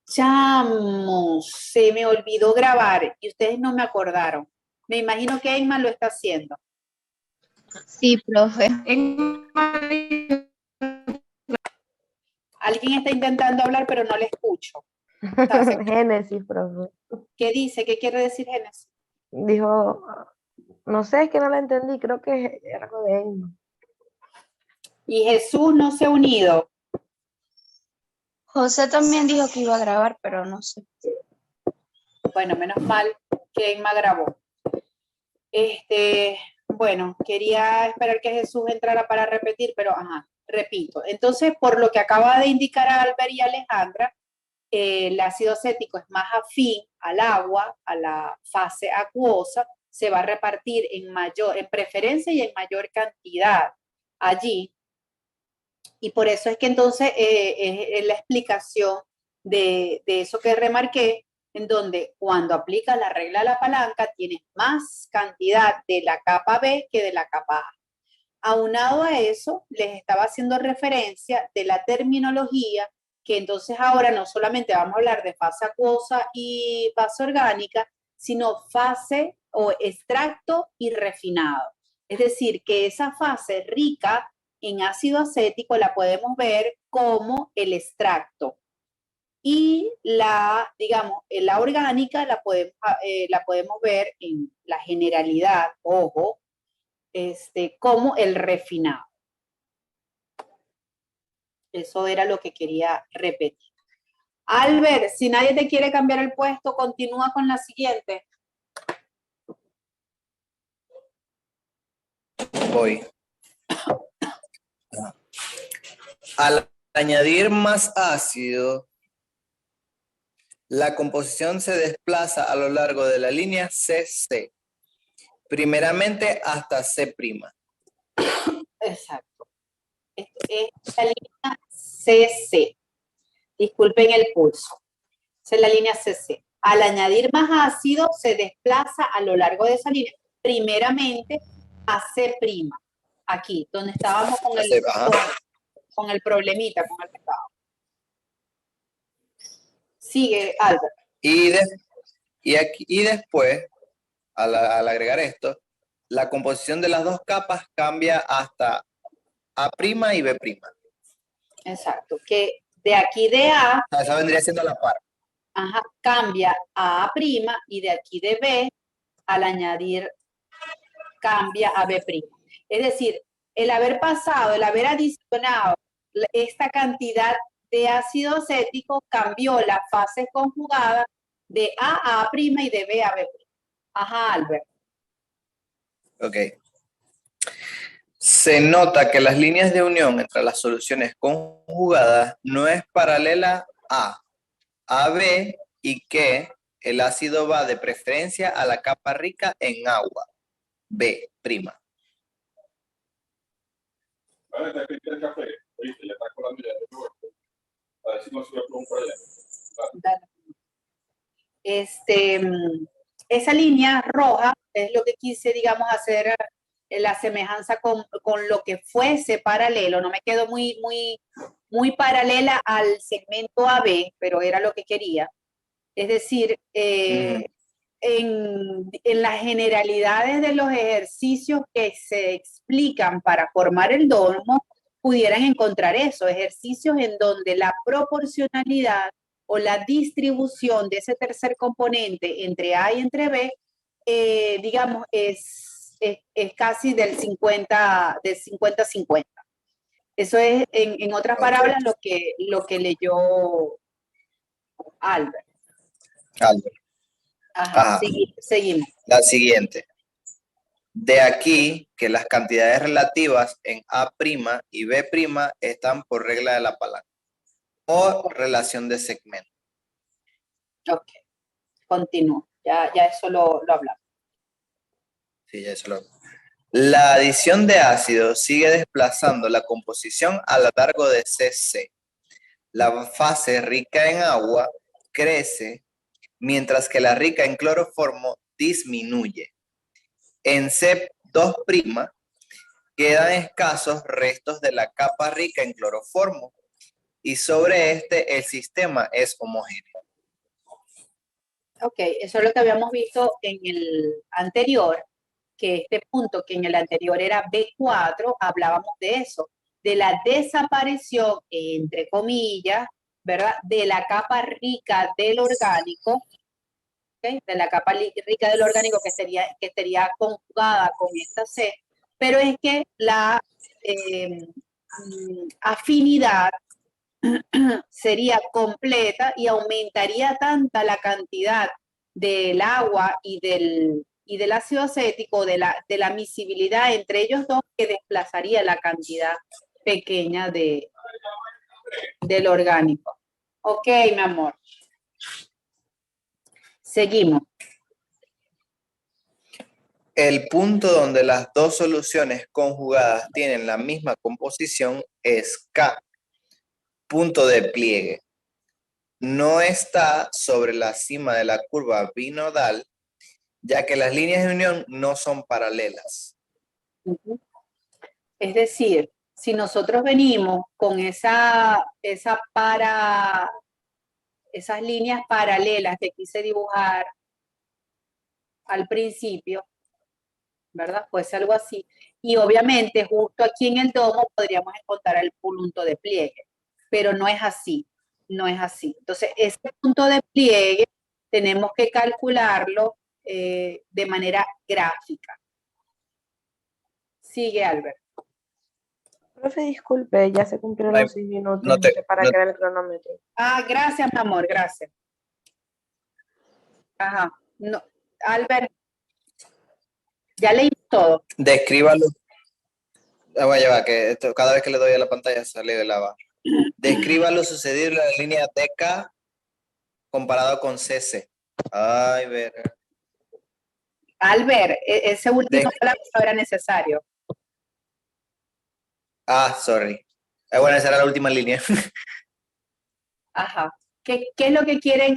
Chamos, se me olvidó grabar y ustedes no me acordaron. Me imagino que Emma lo está haciendo. Sí, profe. Alguien está intentando hablar, pero no le escucho. Génesis, profe. ¿Qué dice? ¿Qué quiere decir Génesis? Dijo, no sé, es que no la entendí, creo que era algo de Emma. Y Jesús no se ha unido. José también dijo que iba a grabar, pero no sé. Bueno, menos mal que Emma grabó. Bueno, quería esperar que Jesús entrara para repetir, pero repito. Entonces, por lo que acaba de indicar Albert y Alejandra, el ácido acético es más afín al agua, a la fase acuosa, se va a repartir en preferencia y en mayor cantidad allí. Y por eso es que entonces es la explicación de eso que remarqué, en donde cuando aplicas la regla de la palanca tienes más cantidad de la capa B que de la capa A. Aunado a eso, les estaba haciendo referencia de la terminología, que entonces ahora no solamente vamos a hablar de fase acuosa y fase orgánica, sino fase o extracto y refinado. Es decir, que esa fase rica en ácido acético la podemos ver como el extracto. Y digamos, la orgánica la podemos ver en la generalidad, ojo, como el refinado. Eso era lo que quería repetir. Albert, si nadie te quiere cambiar el puesto, continúa con la siguiente. Voy. Al añadir más ácido, la composición se desplaza a lo largo de la línea CC, primeramente hasta C'. Exacto. Es la línea CC. Disculpen el pulso. Esa es la línea CC. Al añadir más ácido, se desplaza a lo largo de esa línea, primeramente a C', aquí, donde estábamos con el problemita con el que estábamos. Sigue, Albert. Y después, al agregar esto, la composición de las dos capas cambia hasta A' y B'. Exacto, que de aquí de A, O sea, esa vendría siendo la par. ajá, cambia a A' y de aquí de B, al añadir, cambia a B'. Es decir, el haber pasado, el haber adicionado esta cantidad de ácido acético cambió las fases conjugadas de A a A' y de B a B'. Ajá, Albert. Ok. Se nota que las líneas de unión entre las soluciones conjugadas no es paralela a B y que el ácido va de preferencia a la capa rica en agua, B'. Esa línea roja es lo que quise, digamos, hacer la semejanza con lo que fuese paralelo. No me quedo muy paralela al segmento AB, pero era lo que quería. Es decir, en las generalidades de los ejercicios que se explican para formar el domo, pudieran encontrar eso, ejercicios en donde la proporcionalidad o la distribución de ese tercer componente entre A y entre B, digamos, es casi del 50-50. Eso es, en otras palabras, lo que leyó Albert. Ajá. Seguimos. La siguiente. De aquí que las cantidades relativas en A' y B' están por regla de la palanca o relación de segmento. Ok, continúo. Ya eso lo hablamos. Sí, ya eso lo hablamos. La adición de ácido sigue desplazando la composición a lo largo de CC. La fase rica en agua crece, mientras que la rica en cloroformo disminuye. En C2' quedan escasos restos de la capa rica en cloroformo y sobre este el sistema es homogéneo. Ok, eso es lo que habíamos visto en el anterior, que este punto que en el anterior era B4, hablábamos de eso, de la desaparición, entre comillas, ¿verdad? De la capa rica del orgánico, ¿okay? De la capa rica del orgánico que sería conjugada con esta C, pero es que la afinidad sería completa y aumentaría tanta la cantidad del agua y del ácido acético, de la miscibilidad entre ellos dos, que desplazaría la cantidad pequeña del orgánico. Ok, mi amor. Seguimos. El punto donde las dos soluciones conjugadas tienen la misma composición es K, punto de pliegue. No está sobre la cima de la curva binodal, ya que las líneas de unión no son paralelas. Es decir, si nosotros venimos con esas líneas paralelas que quise dibujar al principio, ¿verdad? Pues algo así. Y obviamente justo aquí en el domo podríamos encontrar el punto de pliegue, pero no es así, no es así. Entonces, este punto de pliegue tenemos que calcularlo de manera gráfica. Sigue, Albert. Profe, disculpe, ya se cumplieron los 6 minutos, no sé para qué era el cronómetro. Ah, gracias, mi amor, gracias. Ajá. No, Albert, ya leí todo. Descríbalo. Va, que esto, cada vez que le doy a la pantalla sale de la barra. Describa lo sucedido en la línea DK comparado con CC. Ay, verga. Albert, ese último no era necesario. Ah, sorry. Bueno, esa era la última línea. Ajá. ¿Qué es lo que quieren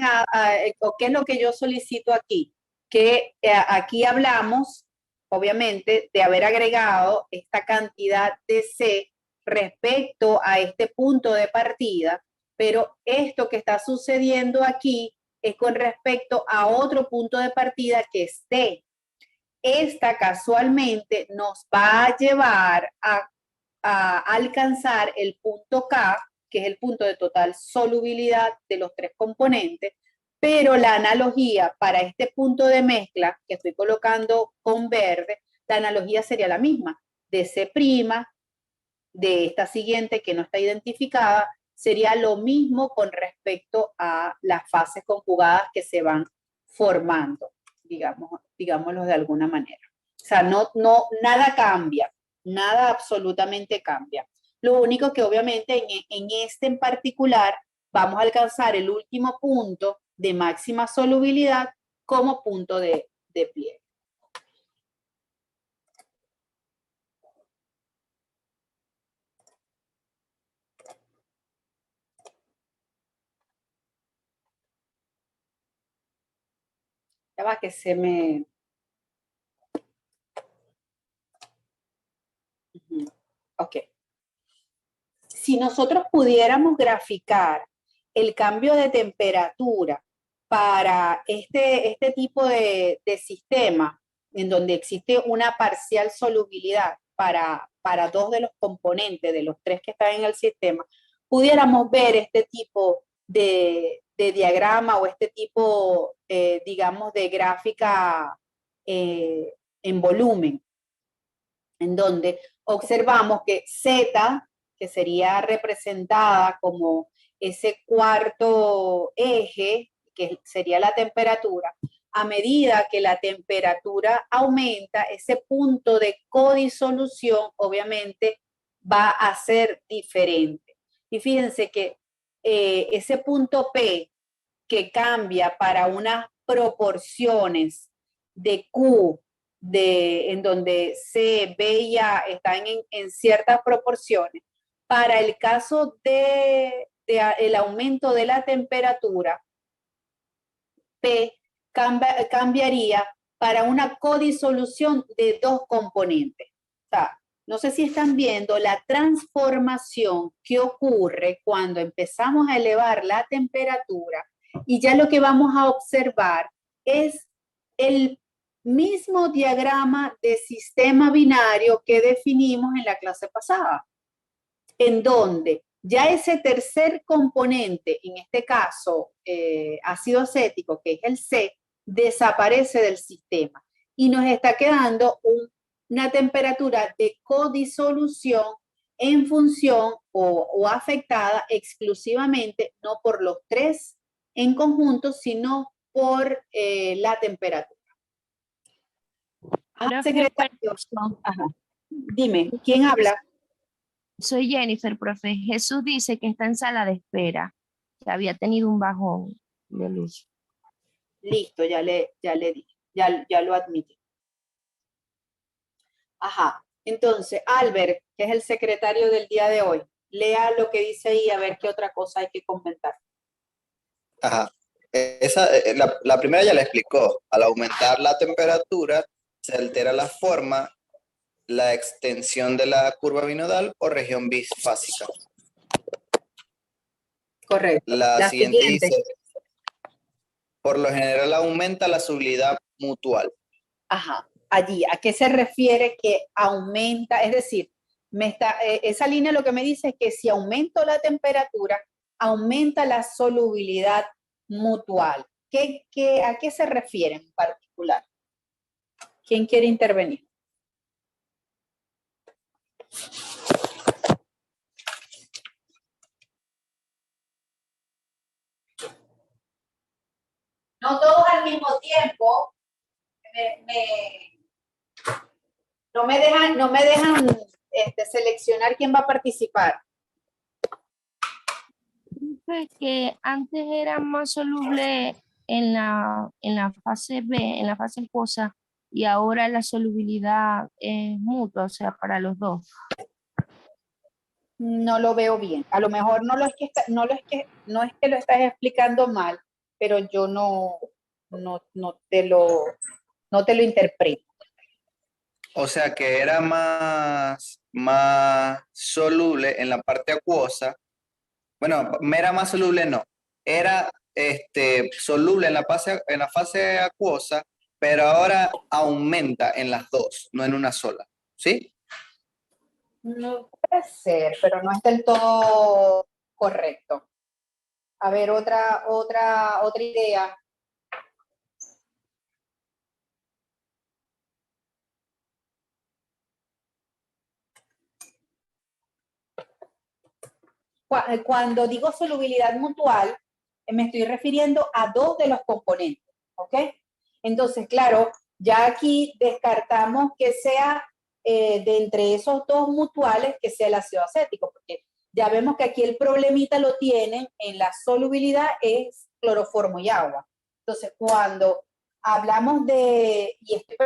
o qué es lo que yo solicito aquí? Que aquí hablamos, obviamente, de haber agregado esta cantidad de C respecto a este punto de partida, pero esto que está sucediendo aquí es con respecto a otro punto de partida que es D. Esta casualmente nos va a llevar a alcanzar el punto K, que es el punto de total solubilidad de los tres componentes, pero la analogía para este punto de mezcla que estoy colocando con verde, la analogía sería la misma, de C', de esta siguiente que no está identificada, sería lo mismo con respecto a las fases conjugadas que se van formando, digámoslo de alguna manera. O sea, nada cambia, nada absolutamente cambia. Lo único que obviamente en este en particular vamos a alcanzar el último punto de máxima solubilidad como punto de pliegue. Ya va que se me... Ok. Si nosotros pudiéramos graficar el cambio de temperatura para este tipo de sistema, en donde existe una parcial solubilidad para dos de los componentes, de los tres que están en el sistema, pudiéramos ver este tipo de diagrama o este tipo, digamos, de gráfica en volumen, en donde observamos que Z, que sería representada como ese cuarto eje, que sería la temperatura, a medida que la temperatura aumenta, ese punto de codisolución obviamente va a ser diferente. Y fíjense que ese punto P que cambia para unas proporciones de Q, en donde C, B y A están en ciertas proporciones, para el caso de el aumento de la temperatura, P cambiaría para una codisolución de dos componentes. O sea, no sé si están viendo la transformación que ocurre cuando empezamos a elevar la temperatura y ya lo que vamos a observar es el mismo diagrama de sistema binario que definimos en la clase pasada, en donde ya ese tercer componente, en este caso ácido acético, que es el C, desaparece del sistema y nos está quedando una temperatura de codisolución en función o afectada exclusivamente no por los tres en conjunto, sino por la temperatura. Secretario, ajá. Dime, ¿quién habla? Soy Jennifer, profe. Jesús dice que está en sala de espera, que había tenido un bajón de luz. Listo, ya le dije, ya lo admití. Ajá, entonces, Albert, que es el secretario del día de hoy, lea lo que dice ahí a ver qué otra cosa hay que comentar. Ajá. La primera ya la explicó. Al aumentar la temperatura, se altera la forma, la extensión de la curva binodal o región bifásica. Correcto. La siguiente dice, por lo general aumenta la solubilidad mutual. Ajá, allí, ¿a qué se refiere que aumenta? Es decir, esa línea lo que me dice es que si aumento la temperatura, aumenta la solubilidad mutual. ¿A qué se refiere en particular? ¿Quién quiere intervenir? No todos al mismo tiempo. No me dejan seleccionar quién va a participar. Es que antes era más soluble en la fase B, en la fase acuosa, y ahora la solubilidad es mutua, o sea, para los dos. No lo veo bien. A lo mejor no es que lo estás explicando mal, pero yo no te lo interpreto. O sea que era más soluble en la parte acuosa. Bueno, era más soluble, no. Era soluble en la fase acuosa, pero ahora aumenta en las dos, no en una sola. ¿Sí? No puede ser, pero no es del todo correcto. A ver, otra idea. Cuando digo solubilidad mutual, me estoy refiriendo a dos de los componentes, ¿ok? Entonces, claro, ya aquí descartamos que sea de entre esos dos mutuales que sea el ácido acético, porque ya vemos que aquí el problemita lo tienen en la solubilidad es cloroformo y agua. Entonces, cuando hablamos de, y estoy